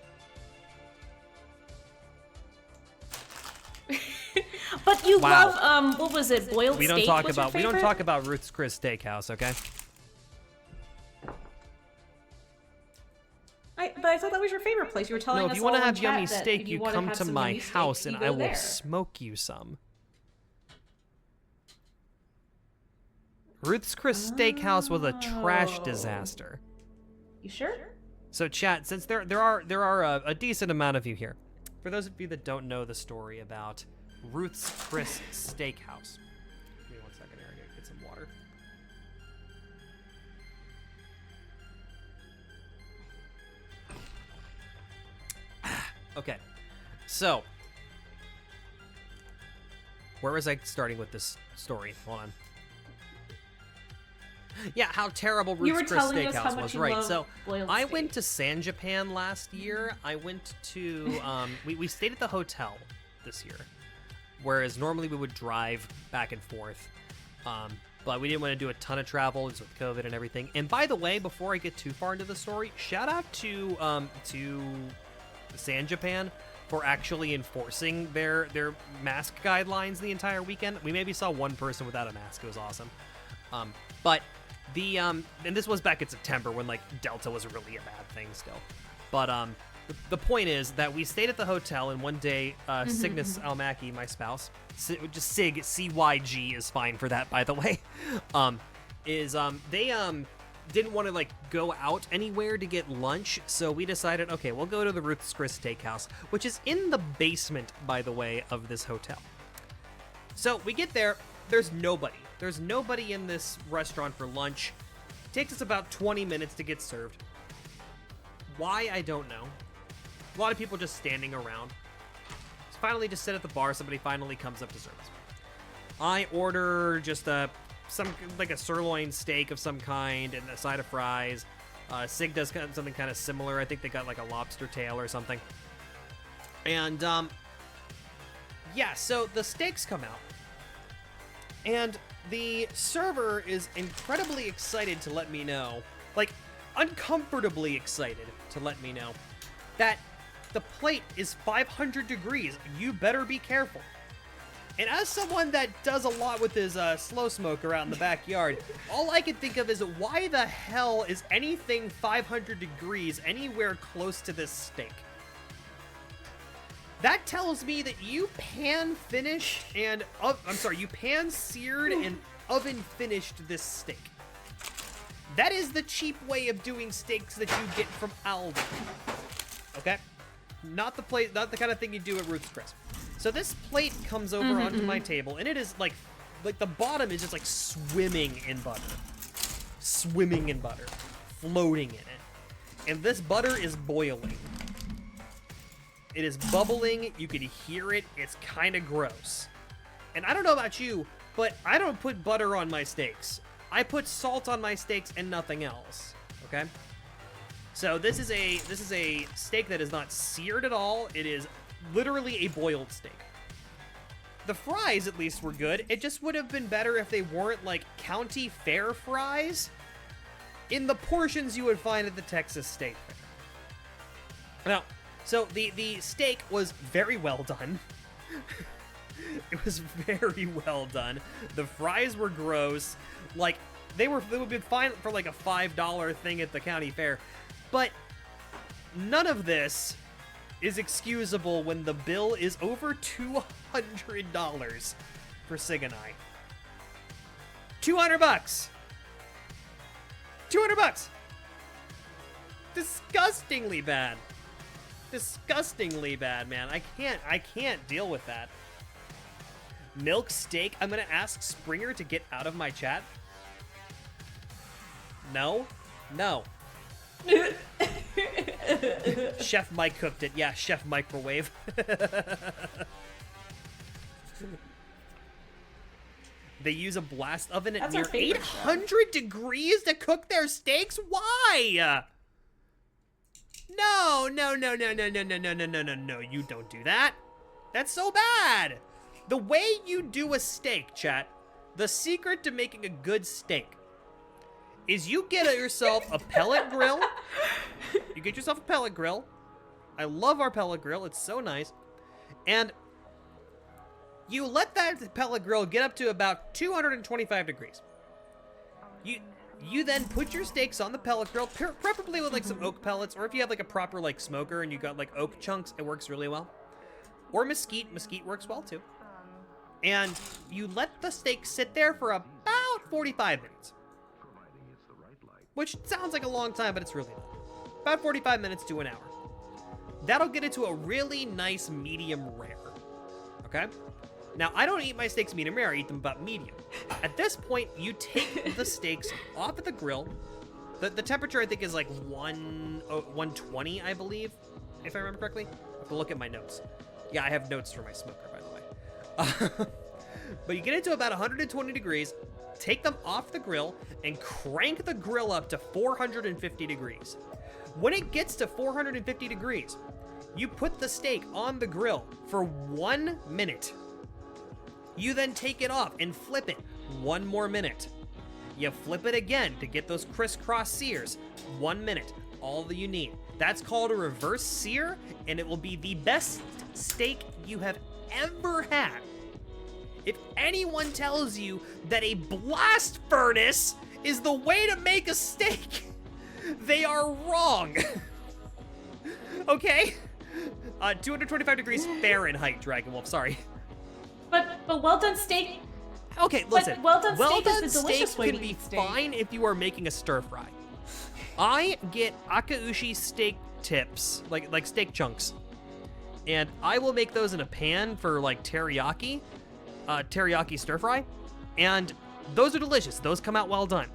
But you love what was it? Boiled steak? We don't talk about Ruth's Chris Steakhouse, okay? But I thought that was your favorite place. You were telling us. No, if you want to have all in yummy chat that steak, if you wanna come have to some my yummy steak, house you and go I will there. smoke you some. Ruth's Chris Steakhouse was a trash disaster. You sure? So chat, since there are a decent amount of you here, for those of you that don't know the story about Ruth's Chris Steakhouse, give me 1 second here, I gotta get some water. Okay, so where was I starting with this story? Hold on. Yeah, how terrible Ruth's Chris Steakhouse was, right? So I went to San Japan last year. I went to we stayed at the hotel this year, whereas normally we would drive back and forth, but we didn't want to do a ton of travel just with COVID and everything. And by the way, before I get too far into the story, shout out to San Japan for actually enforcing their mask guidelines the entire weekend. We maybe saw one person without a mask. It was awesome. But and this was back in September when like Delta was really a bad thing still. But the point is that we stayed at the hotel, and one day Cygnus Almaki, my spouse, just Sig, CYG is fine for that, by the way, they didn't want to like go out anywhere to get lunch, so we decided, okay, we'll go to the Ruth's Chris Steakhouse, which is in the basement, by the way, of this hotel. So we get there, there's nobody. There's nobody in this restaurant for lunch. It takes us about 20 minutes to get served. Why, I don't know. A lot of people just standing around. So finally just sit at the bar, somebody finally comes up to serve us. I order just a sirloin steak of some kind and a side of fries. Sig does something kind of similar. I think they got like a lobster tail or something. And yeah, so the steaks come out. And the server is incredibly excited to let me know, like uncomfortably excited to let me know, that the plate is 500 degrees. You better be careful. And as someone that does a lot with his slow smoker out in the backyard, all I can think of is why the hell is anything 500 degrees anywhere close to this steak? That tells me that you pan seared and oven finished this steak. That is the cheap way of doing steaks that you get from Aldi. Okay? Not the kind of thing you do at Ruth's Chris. So this plate comes over onto my table, and it is like the bottom is just like swimming in butter. Swimming in butter. Floating in it. And this butter is boiling. It is bubbling. You can hear it. It's kind of gross. And I don't know about you, but I don't put butter on my steaks. I put salt on my steaks and nothing else. Okay? So this is a steak that is not seared at all. It is literally a boiled steak. The fries at least were good. It just would have been better if they weren't like county fair fries in the portions you would find at the Texas State Fair. Now, so the steak was very well done. It was very well done. The fries were gross. Like they would be fine for like a $5 thing at the county fair. But none of this is excusable when the bill is over $200 for Sig and I. $200. $200. Disgustingly bad. Disgustingly bad, man. I can't deal with that. Milk steak. I'm gonna ask Springer to get out of my chat. No. No. Chef Mike cooked it. Yeah, Chef Microwave. They use a blast oven at That's our near favorite 800 degrees to cook their steaks? Why? No, no, no, no, no, no, no, no, no, no, no, no. You don't do that. That's so bad. The way you do a steak, chat, the secret to making a good steak is you get yourself a pellet grill. You get yourself a pellet grill. I love our pellet grill. It's so nice. And you let that pellet grill get up to about 225 degrees. You then put your steaks on the pellet grill, preferably with like some oak pellets, or if you have like a proper like smoker and you got like oak chunks, it works really well. Or mesquite works well too. And you let the steak sit there for about 45 minutes. Which sounds like a long time, but it's really not. About 45 minutes to an hour. That'll get it to a really nice medium rare. Okay? Now, I don't eat my steaks medium rare, I eat them about medium. At this point, you take the steaks off of the grill. The temperature, I think, is like 120, I believe, if I remember correctly. I have to look at my notes. Yeah, I have notes for my smoker, by the way. But you get it to about 120 degrees, take them off the grill, and crank the grill up to 450 degrees. When it gets to 450 degrees, you put the steak on the grill for 1 minute. You then take it off and flip it 1 more minute. You flip it again to get those crisscross sears. 1 minute, all that you need. That's called a reverse sear, and it will be the best steak you have ever had. If anyone tells you that a blast furnace is the way to make a steak, they are wrong. Okay? 225 degrees Fahrenheit, Dragon Wolf, sorry. But well done steak. Okay, listen. Well done steak is the delicious steak way can to be eat steak. fine if you are making a stir fry. I get akaushi steak tips, like steak chunks, and I will make those in a pan for like teriyaki stir fry, and those are delicious. Those come out well done.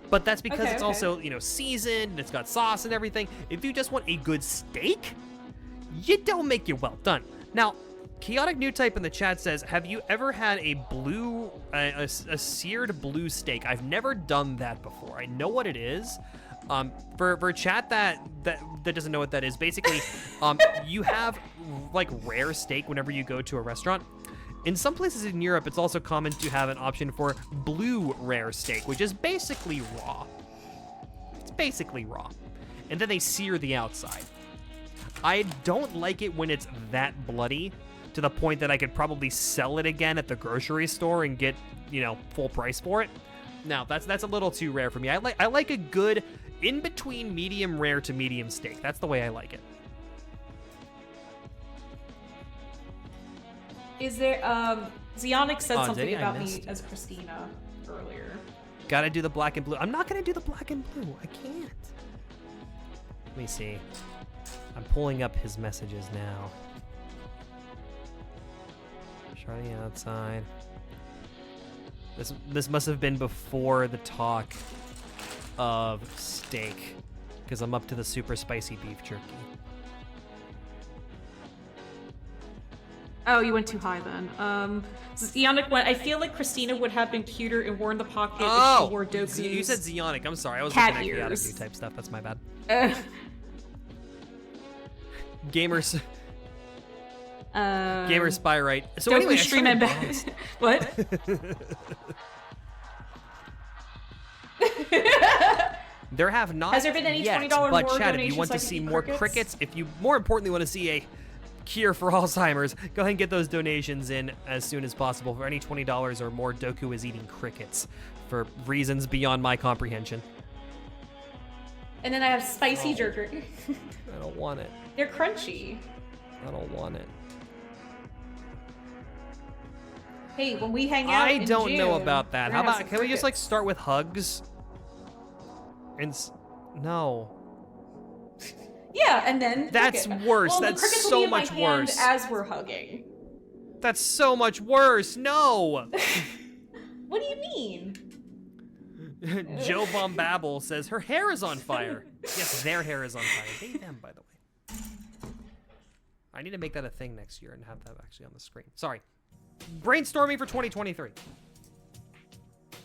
But that's because it's also, you know, seasoned and it's got sauce and everything. If you just want a good steak, you don't make it well done. Now, Chaotic New Type in the chat says, have you ever had a seared blue steak? I've never done that before. I know what it is. For chat that doesn't know what that is, basically, you have like rare steak whenever you go to a restaurant. In some places in Europe, it's also common to have an option for blue rare steak, which is basically raw. It's basically raw. And then they sear the outside. I don't like it when it's that bloody, to the point that I could probably sell it again at the grocery store and get, you know, full price for it. Now, that's a little too rare for me. I like a good in between medium rare to medium steak. That's the way I like it. Is there Zionic said something Denny, about me as Christina earlier. Gotta do the black and blue. I'm not gonna do the black and blue. I can't. Let me see. I'm pulling up his messages now. Shiny outside. This must have been before the talk of steak, because I'm up to the super spicy beef jerky. Oh, you went too high then. Zionic went. I feel like Christina would have been cuter and worn the pocket if she wore Doku's. You said Zionic. I'm sorry. I was cat looking at Chaotic ears. New Type stuff. That's my bad. Gamers. Gamer Spy right. So Doku anyway, stream and back. What? There have not. Has there been any yet, $20 but more Chad, if you donations want so to I can see eat more crickets? if you more importantly want to see a cure for Alzheimer's, go ahead and get those donations in as soon as possible. For any $20 or more, Doku is eating crickets for reasons beyond my comprehension. And then I have spicy jerky. I don't want it. They're crunchy. I don't want it. Hey, when we hang out I in don't June, know about that. we're How gonna have about, some can we just like crickets. start with hugs? And no. Yeah, and then That's cricket. worse. Well, That's the crickets will so be in much my hand worse. as we're hugging. That's so much worse. No. What do you mean? Joe Bombabble says her hair is on fire. Yes, their hair is on fire. They them, by the way. I need to make that a thing next year and have that actually on the screen. Sorry. Brainstorming for 2023.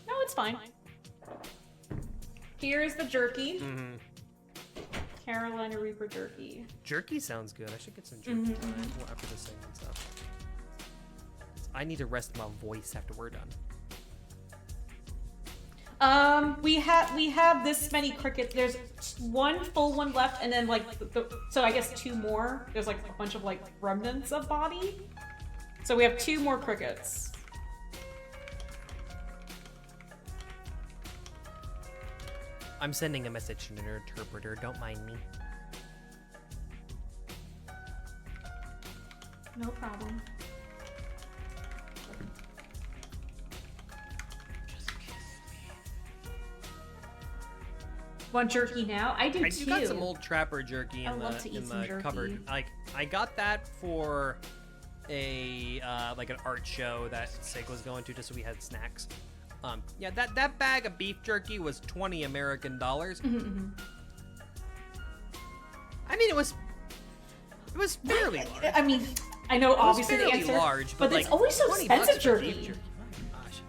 No, it's fine. Here's the jerky. Mm-hmm. Carolina Reaper jerky. Jerky sounds good. I should get some jerky after this segment stuff. I need to rest my voice after we're done. We have this many crickets. There's one full one left, and then like so I guess two more. There's like a bunch of like remnants of body. So we have two more crickets. I'm sending a message to an interpreter. Don't mind me. No problem. Want jerky now? I do too. I got some old Trapper jerky in the cupboard. Like I got that for a like an art show that Sig was going to, just so we had snacks. Yeah, that bag of beef jerky was $20 American. Mm-hmm. I mean, it was fairly large. I mean, I know obviously the answer, large, but like, it's always so expensive jerky. Beef jerky. Oh my gosh.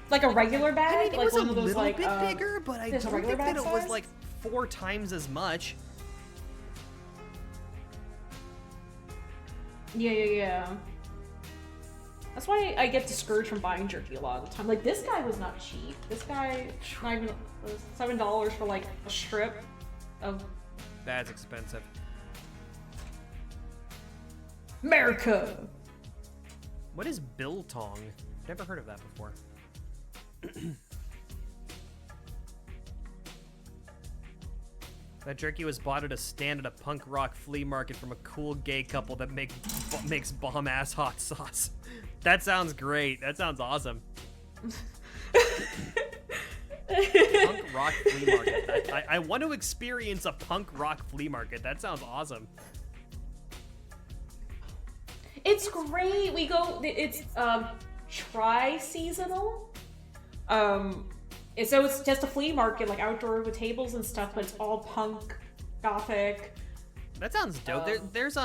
Like a regular bag? I mean, it like was one a of those, little like, bit bigger, but I don't think that it was size? like 4 times as much. Yeah. That's why I get discouraged from buying jerky a lot of the time. Like, this guy was not cheap. This guy, not even, was $7 for, like, a strip of... That's expensive. America! What is biltong? Never heard of that before. That jerky was bought at a stand at a punk rock flea market from a cool gay couple that makes bomb-ass hot sauce. That sounds great. That sounds awesome. Punk rock flea market. I want to experience a punk rock flea market. That sounds awesome. It's great. We go, it's tri-seasonal. So it's just a flea market, like outdoor with tables and stuff, but it's all punk, gothic. That sounds dope. There's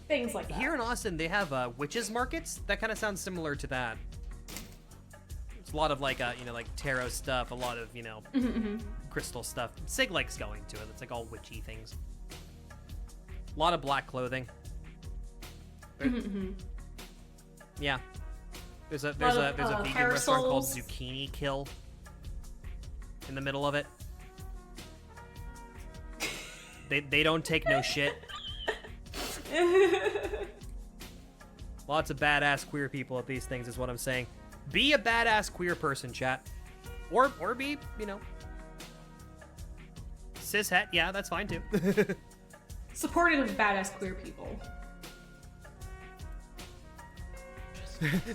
things like that. Here in Austin, they have witches markets. That kind of sounds similar to that. It's a lot of like like tarot stuff, a lot of crystal stuff. Sig likes going to it. It's like all witchy things. A lot of black clothing. Yeah. There's a vegan restaurant called Zucchini Kill in the middle of it. They don't take no shit. Lots of badass queer people at these things is what I'm saying. Be a badass queer person, chat. Or be, cishet. Yeah, that's fine too. Supportive of badass queer people.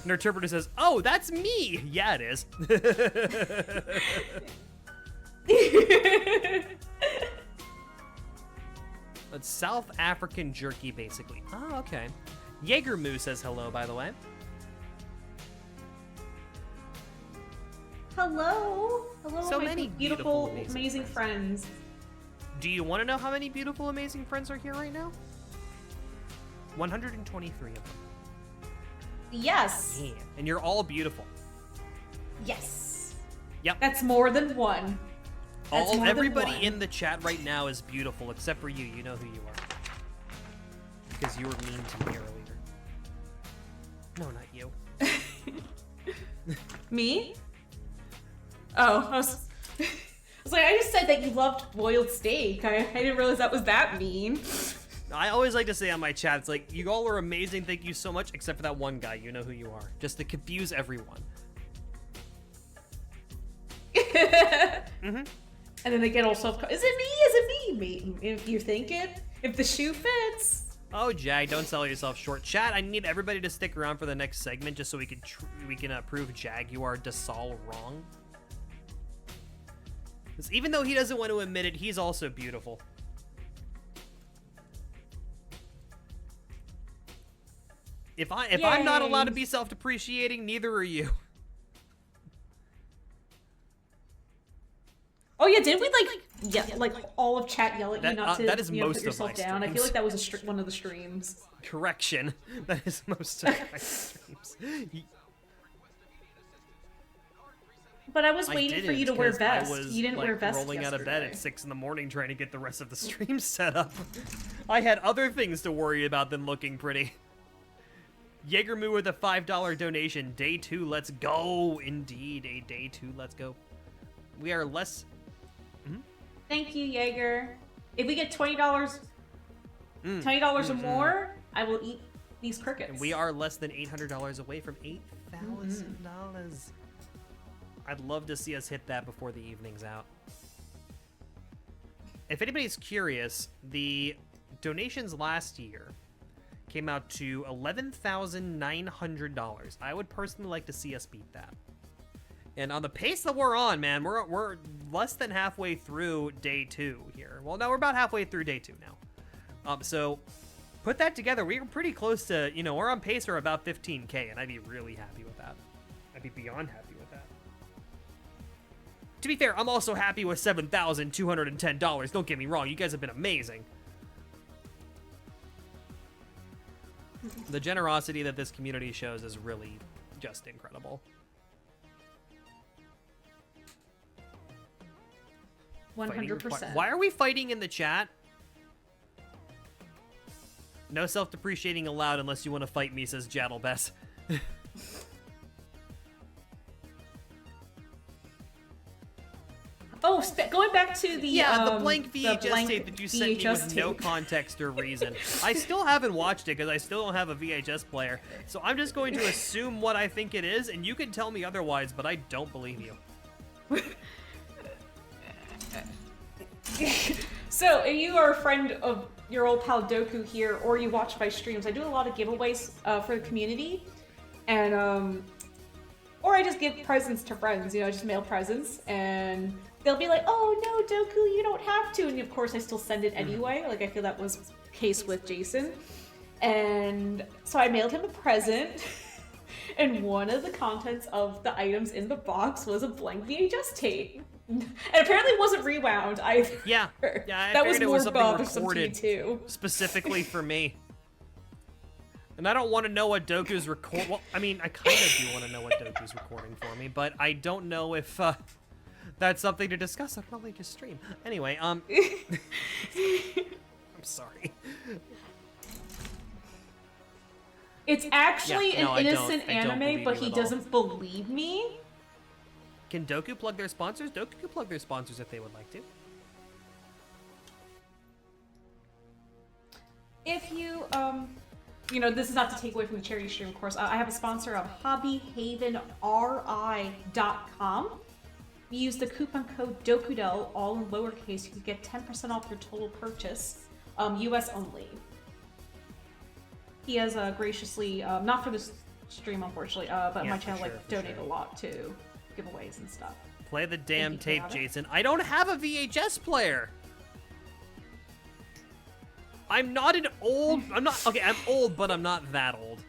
Interpreter says, "Oh, that's me." Yeah, it is. It's South African jerky, basically. Oh, okay. Jaeger Moo says hello, by the way. Hello, So my many beautiful, amazing friends. Do you want to know how many beautiful, amazing friends are here right now? 123 of them. Yes. Yeah, and you're all beautiful. Yes. Yep. That's more than one. Everybody in the chat right now is beautiful, except for you. You know who you are. Because you were mean to me earlier. No, not you. Me? Oh, I was like, I just said that you loved boiled steak. I didn't realize that was that mean. I always like to say on my chat, it's like, you all are amazing, thank you so much, except for that one guy, you know who you are. Just to confuse everyone. And then they get all self. Is it me? Is it me? If you think it, if the shoe fits. Oh, Jag, don't sell yourself short. Chat, I need everybody to stick around for the next segment, just so we can prove Jag you are Dasal wrong. Because even though he doesn't want to admit it, he's also beautiful. If I'm not allowed to be self-depreciating, neither are you. Oh yeah, didn't we like all of chat yell at you not to that is most put of yourself my down? I feel streams. like that was one of the streams. Correction. That is most of my streams. But I was waiting for you to wear I vest. was, You didn't like, wear vest rolling out of bed yesterday. at 6 in the morning trying to get the rest of the stream set up. I had other things to worry about than looking pretty. Jaegermoo with a $5 donation. Day 2, let's go. Indeed, a day 2, let's go. We are less... Thank you, Jaeger. If we get $20 or more, I will eat these crickets. And we are less than $800 away from $8,000. I'd love to see us hit that before the evening's out. If anybody's curious, the donations last year came out to $11,900. I would personally like to see us beat that. And on the pace that we're on, man, we're less than halfway through day 2 here. Well, no, we're about halfway through day 2 now. So put that together, we're pretty close to, you know, we're on pace for about 15K, and I'd be really happy with that. I'd be beyond happy with that. To be fair, I'm also happy with $7,210. Don't get me wrong, you guys have been amazing. The generosity that this community shows is really just incredible. 100%. Why are we fighting in the chat? No self-depreciating allowed unless you want to fight me, says Jaddlebess. Oh, going back to the the blank VHS blank tape that you sent me with no tape. context or reason. I still haven't watched it because I still don't have a VHS player. So I'm just going to assume what I think it is, and you can tell me otherwise, but I don't believe you. So, if you are a friend of your old pal Doku here, or you watch my streams, I do a lot of giveaways for the community, and or I just give presents to friends. You know, I just mail presents, and they'll be like, "Oh no, Doku, you don't have to," and of course I still send it anyway. Like I feel that was the case with Jason, and so I mailed him a present. And one of the contents of the items in the box was a blank VHS tape. And apparently it wasn't rewound either. Yeah, I that was figured it more was something bothersome to me recorded too. specifically for me. And I don't want to know what Doku's record. Well, I mean, I kind of do want to know what Doku's recording for me, but I don't know if that's something to discuss. I'll probably just stream. Anyway, I'm sorry. It's actually Yeah, no, an innocent I don't anime, believe but you he at all. doesn't believe me. Can Doku plug their sponsors? Doku can plug their sponsors if they would like to. If you, you know, this is not to take away from the charity stream, of course. I have a sponsor of hobbyhavenri.com. You use the coupon code Dokudel, all in lowercase, you can get 10% off your total purchase, US only. He has graciously, not for this stream unfortunately, but Yeah, my for channel sure, like for donate sure. a lot to giveaways and stuff. Play the damn you, tape, Kava. Jason. I don't have a VHS player. I'm not an old. I'm not. Okay, I'm old, but I'm not that old.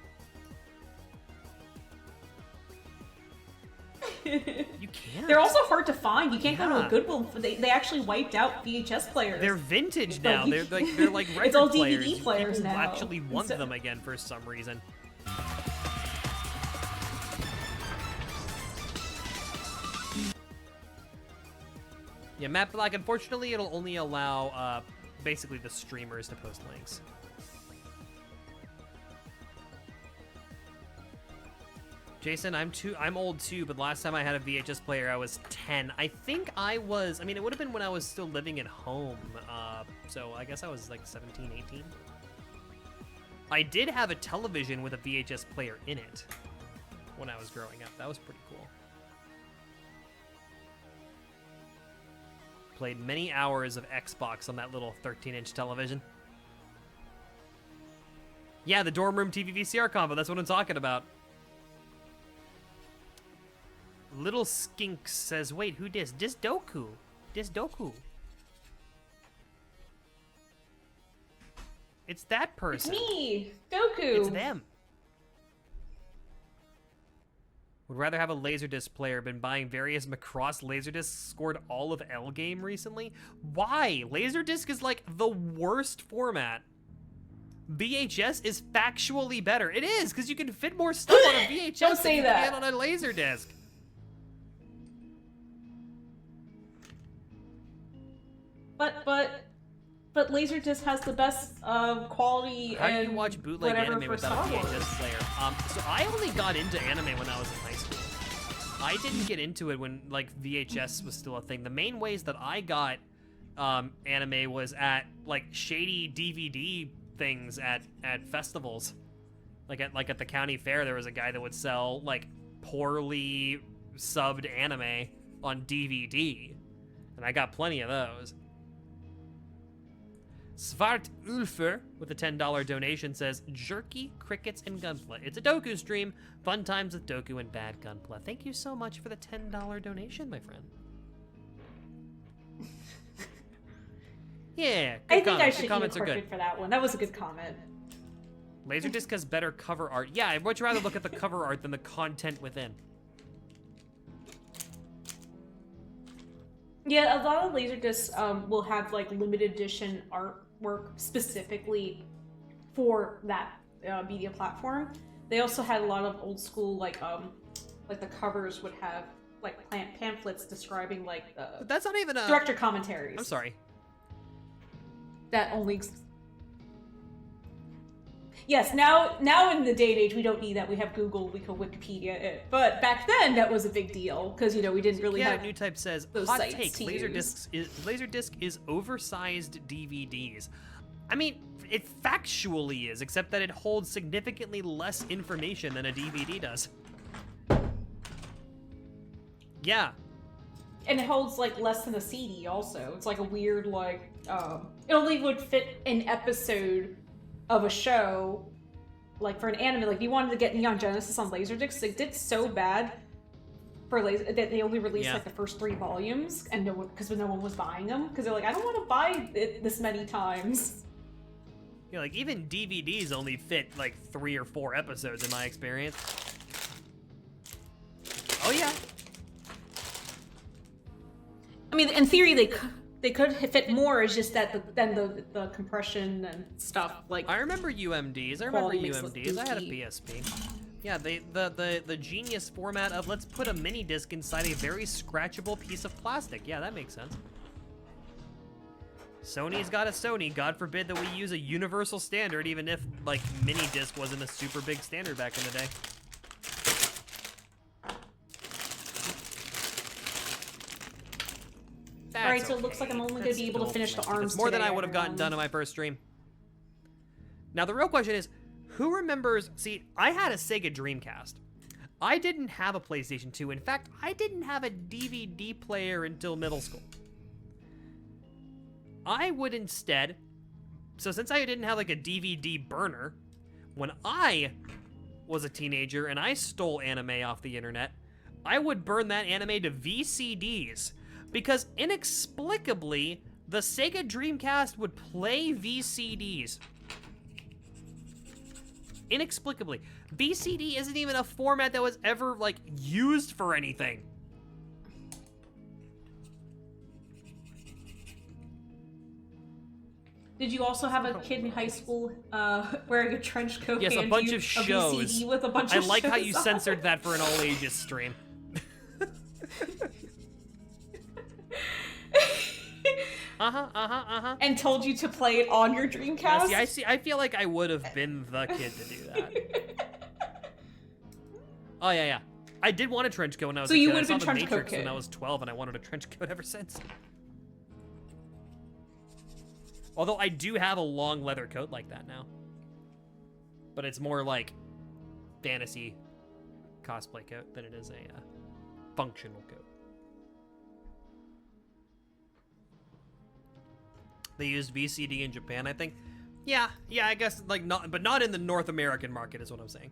You can't. They're also hard to find. You can't go to Yeah. a Goodwill. They actually wiped out VHS players. They're vintage Like, now. They're like record it's all players. DVD players People now. actually want So- them again for some reason. Yeah, Matt Black. Unfortunately, it'll only allow basically the streamers to post links. Jason, I'm old too, but last time I had a VHS player, I was 10. I think I was, I mean, it would have been when I was still living at home. So I guess I was like 17, 18. I did have a television with a VHS player in it when I was growing up. That was pretty cool. Played many hours of Xbox on that little 13-inch television. Yeah, the dorm room TV VCR combo, that's what I'm talking about. Little Skink says, wait, who dis? Dis Doku. Dis Doku. It's that It's person. me, Doku. It's them. Would rather have a Laserdisc player. Been buying various Macross Laserdiscs. Scored all of L game recently. Why? Laserdisc is like the worst format. VHS is factually better. It is, because you can fit more stuff on a VHS Don't say than you that. can on a Laserdisc. But Laserdisc has the best quality. How do and you watch bootleg whatever anime for without a Star Wars. VHS player? So I only got into anime when I was in high school. I didn't get into it when like VHS was still a thing. The main ways that I got anime was at like shady DVD things at festivals. Like at the county fair, there was a guy that would sell like poorly subbed anime on DVD, and I got plenty of those. Svart Ulfer with a $10 donation says, Jerky, Crickets, and Gunpla. It's a Doku stream. Fun times with Doku and bad Gunpla. Thank you so much for the $10 donation, my friend. Yeah, I good think I comments. should Good eat comments a are cricket good. for that one. That was a good comment. Laserdisc has better cover art. Yeah, I'd much rather look at the cover art than the content within. Yeah, a lot of Laserdiscs will have like limited edition artwork specifically for that media platform. They also had a lot of old school like the covers would have like pamphlets describing like But that's not even a director commentaries. I'm sorry. That only. Yes, now in the day and age we don't need that. We have Google, we can Wikipedia it. But back then that was a big deal because we didn't really Yeah, have. New Type says, those hot sites take, to Laserdisc is oversized DVDs. I mean, it factually is, except that it holds significantly less information than a DVD does. Yeah. And it holds like less than a CD also. It's like a weird like it only would fit an episode of a show, like for an anime. Like if you wanted to get Neon Genesis on Laserdisc, they did so bad for that they only released like the first 3 volumes, and no one was buying them because they're like, I don't want to buy it this many times. Yeah, like even DVDs only fit like 3 or 4 episodes in my experience. Oh yeah. I mean, in theory, they could fit more. It's just that the compression and stuff like. I remember UMDs. I had a PSP. Yeah, the genius format of let's put a mini disc inside a very scratchable piece of plastic. Yeah, that makes sense. Sony's got a Sony. God forbid that we use a universal standard, even if like mini disc wasn't a super big standard back in the day. That's Alright, so it looks like I'm only going to be able to finish the arms. It's more than today, I would have gotten done on my first stream. Now, the real question is, who remembers... See, I had a Sega Dreamcast. I didn't have a PlayStation 2. In fact, I didn't have a DVD player until middle school. I would instead... So since I didn't have like a DVD burner, when I was a teenager and I stole anime off the internet, I would burn that anime to VCDs. Because inexplicably, the Sega Dreamcast would play VCDs. Inexplicably. VCD isn't even a format that was ever, like, used for anything. Did you also have a kid in high school wearing a trench coat? Yes, a bunch of shows. A VCD with a bunch I of like how shows you on. censored that for an all-ages stream. And told you to play it on your Dreamcast? Yeah, I feel like I would have been the kid to do that. Oh, yeah. I did want a trench coat when I was a kid. you would I have saw been The trench coat Matrix when kid. I was 12, and I wanted a trench coat ever since. Although I do have a long leather coat like that now. But it's more like fantasy cosplay coat than it is a functional coat. They used VCD in Japan, I think. Yeah, I guess like not in the North American market is what I'm saying.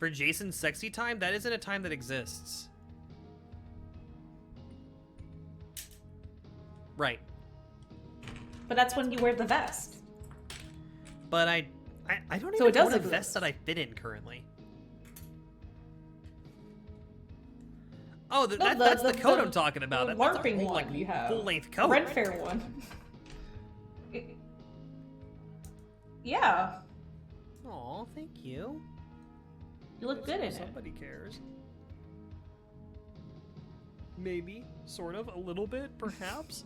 For Jason's sexy time, that isn't a time that exists. Right. But that's when you wear the vest. But I don't So it even does own a exist. vest that I fit in currently. Oh, that's the code I'm talking about. The That's a LARPing whole, one like, you have. full-length code. Red Fair one. Yeah. Aw, thank you. You look good in it. Somebody cares. Maybe, sort of, a little bit, perhaps.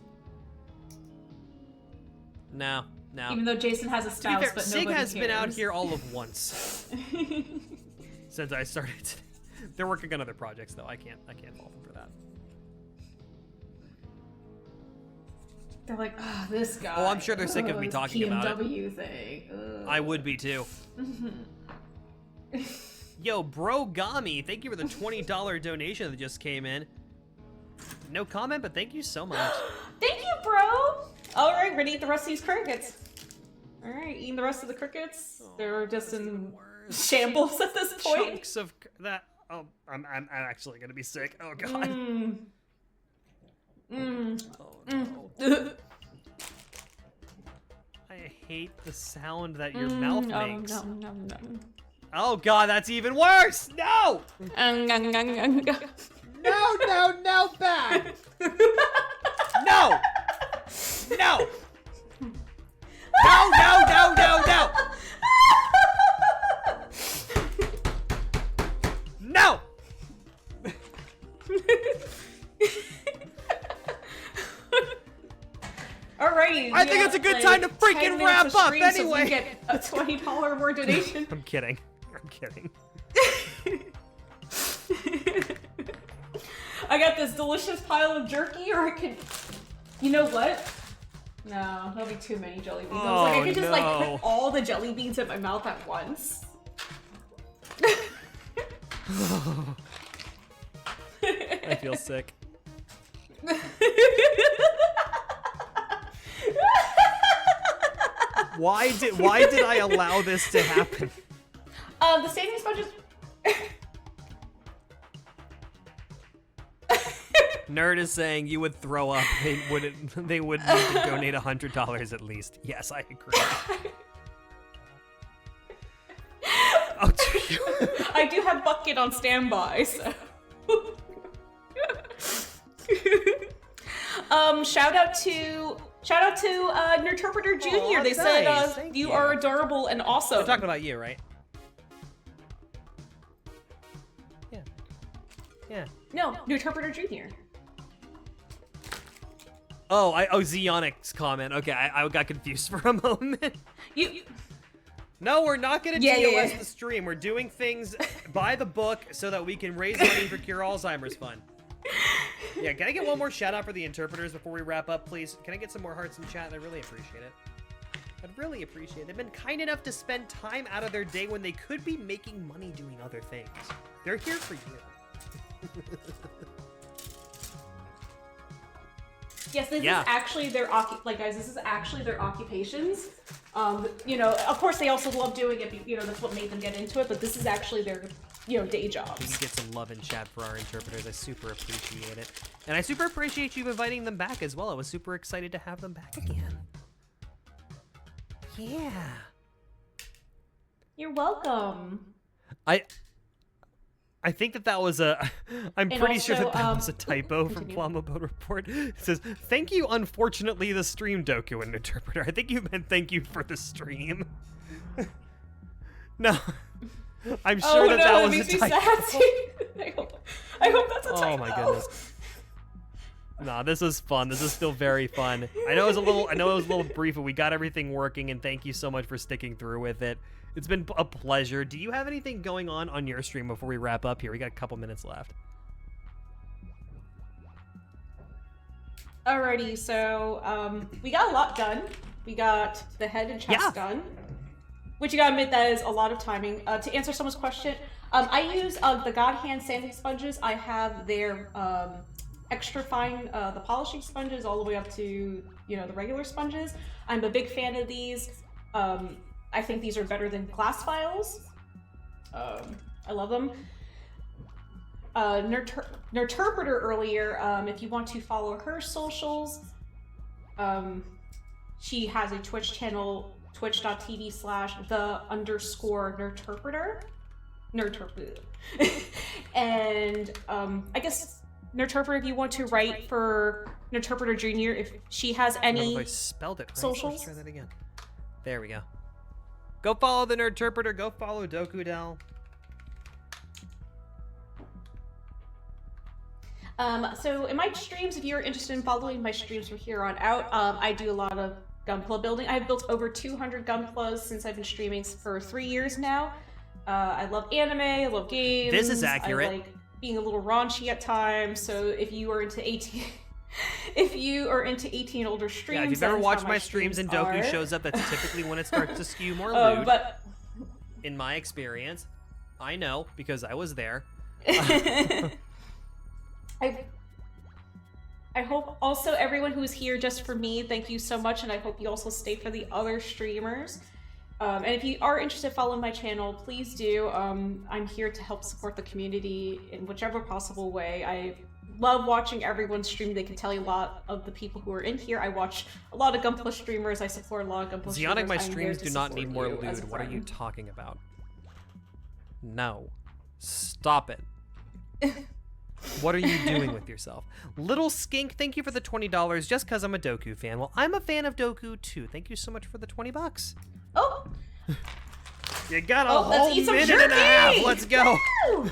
No. Even though Jason has a To be spouse, fair, but Sig nobody has cares. been out here all of once since I started. They're working on other projects though. I can't fault them for that. They're like, oh, this guy. Oh, I'm sure they're sick of me this talking about it. PMW thing. Ugh. I would be too. Yo, Bro Gami, thank you for the $20 donation that just came in. No comment, but thank you so much. Thank you, bro. All right, we're gonna eat the rest of these crickets. All right, eating the rest of the crickets. They're just in shambles at this point. Chunks of that. Oh, I'm actually gonna be sick. Oh god. Oh no. I hate the sound that your mouth makes. Oh god, that's even worse! No! No, bad! No! No! No! No! Alrighty. I think it's a good time to freaking wrap up anyway. So we get a $20 more donation. I'm kidding. I'm kidding. I got this delicious pile of jerky, or I could. You know what? No, that'll be too many jelly beans. I was like, I could just like put all the jelly beans in my mouth at once. I feel sick. Why did I allow this to happen? The savings budget. Nerd is saying you would throw up. They would need to donate $100 at least. Yes, I agree. Oh, do you? I do have Bucket on standby, so. Shout out to Nerdterpreter Jr. Aw, They said nice. Thank you you. are adorable and awesome. They're talking about you, right? Yeah. Yeah. No, Nerdterpreter Jr. Oh, Zeonic's comment. Okay, I got confused for a moment. No, we're not gonna TOS the stream. We're doing things by the book so that we can raise money for Cure Alzheimer's Fund. Yeah, can I get one more shout out for the interpreters before we wrap up, please? Can I get some more hearts in chat? I really appreciate it. I'd really appreciate it. They've been kind enough to spend time out of their day when they could be making money doing other things. They're here for you. Yes, this is actually their guys. This is actually their occupations. You know, of course, they also love doing it. You know, that's what made them get into it. But this is actually their, day jobs. We can get some love in chat for our interpreters. I super appreciate it, and I super appreciate you inviting them back as well. I was super excited to have them back again. Yeah. You're welcome. I think that was a. I'm pretty sure that also, was a typo from Plumabo Report. It says, "Thank you, unfortunately, the stream Doku and interpreter." I think you meant thank you for the stream. No, I'm sure that was a typo. I hope that's a typo. Oh my goodness. Nah, this was fun. This is still very fun. I know it was a little brief, but we got everything working, and thank you so much for sticking through with it. It's been a pleasure. Do you have anything going on your stream before we wrap up here? We got a couple minutes left. Alrighty, so we got a lot done. We got the head and chest done, which you gotta admit that is a lot of timing. To answer someone's question, I use the God Hand sanding sponges. I have their extra fine, the polishing sponges, all the way up to the regular sponges. I'm a big fan of these. I think these are better than glass files. I love them. Nerdterpreter earlier, if you want to follow her socials, she has a Twitch channel, twitch.tv/the_Nerdterpreter. And I guess Interpreter, if you want to write for Interpreter Junior, if she has I don't know any if I spelled it right. socials. Let's try that again. There we go. Go follow the Nerdterpreter. Go follow Dokudel. So in my streams, if you're interested in following my streams from here on out, I do a lot of Gunpla building. I've built over 200 Gunplas since I've been streaming for 3 years now. I love anime, I love games. This is accurate. I like being a little raunchy at times, so if you are into 18... if you are into 18 older streams, Yeah, if you've ever watched my streams and Doku shows up, that's typically when it starts to skew more lewd. But in my experience, I know because I was there. I hope also everyone who's here just for me, thank you so much, and I hope you also stay for the other streamers. And if you are interested in following my channel, please do. I'm here to help support the community in whichever possible way. I love watching everyone stream. They can tell you a lot of the people who are in here. I watch a lot of Gunpla streamers. I support a lot of Gunpla streamers. Zionic, my I'm streams there do to not support need more you as a lewd. What are you friend. talking about? No. Stop it. What are you doing with yourself? Little Skink, thank you for the $20 just because I'm a Doku fan. Well, I'm a fan of Doku too. Thank you so much for the $20. Oh! You got a Oh, let's whole eat some minute and a half. jerky! Let's go. Woo!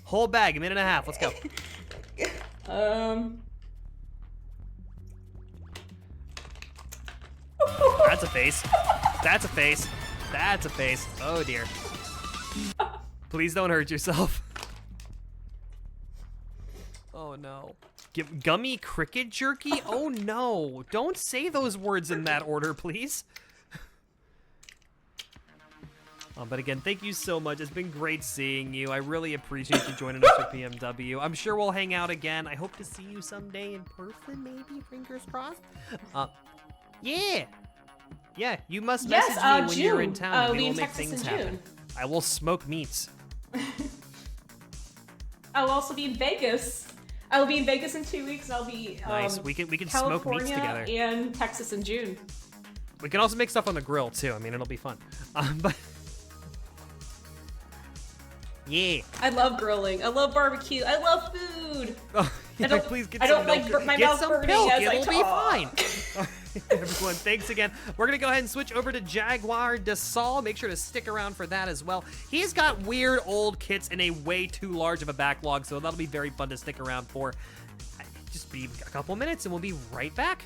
Whole bag, a minute and a half. Let's go. That's a face. That's a face. That's a face. Oh dear. Please don't hurt yourself. Oh no. Gummy cricket jerky? Oh no. Don't say those words in that order, please. But again, thank you so much. It's been great seeing you. I really appreciate you joining us for PMW. I'm sure we'll hang out again. I hope to see you someday in person, maybe. Fingers crossed. Yeah. Yeah, you must message me when you're in town and we will make things happen. I will smoke meats. I'll also be in Vegas. I will be in Vegas in 2 weeks. I'll be Nice. We can California smoke meats together. and Texas in June. We can also make stuff on the grill too. I mean, it'll be fun. But yeah. I love grilling. I love barbecue. I love food. Oh, I don't, please get I some don't milk. like my Get mouth some burning milk. as I It'll be talk. fine. Everyone, thanks again. We're gonna go ahead and switch over to Jaguar DeSaul. Make sure to stick around for that as well. He's got weird old kits in a way too large of a backlog, so that'll be very fun to stick around for. Just be a couple minutes and we'll be right back.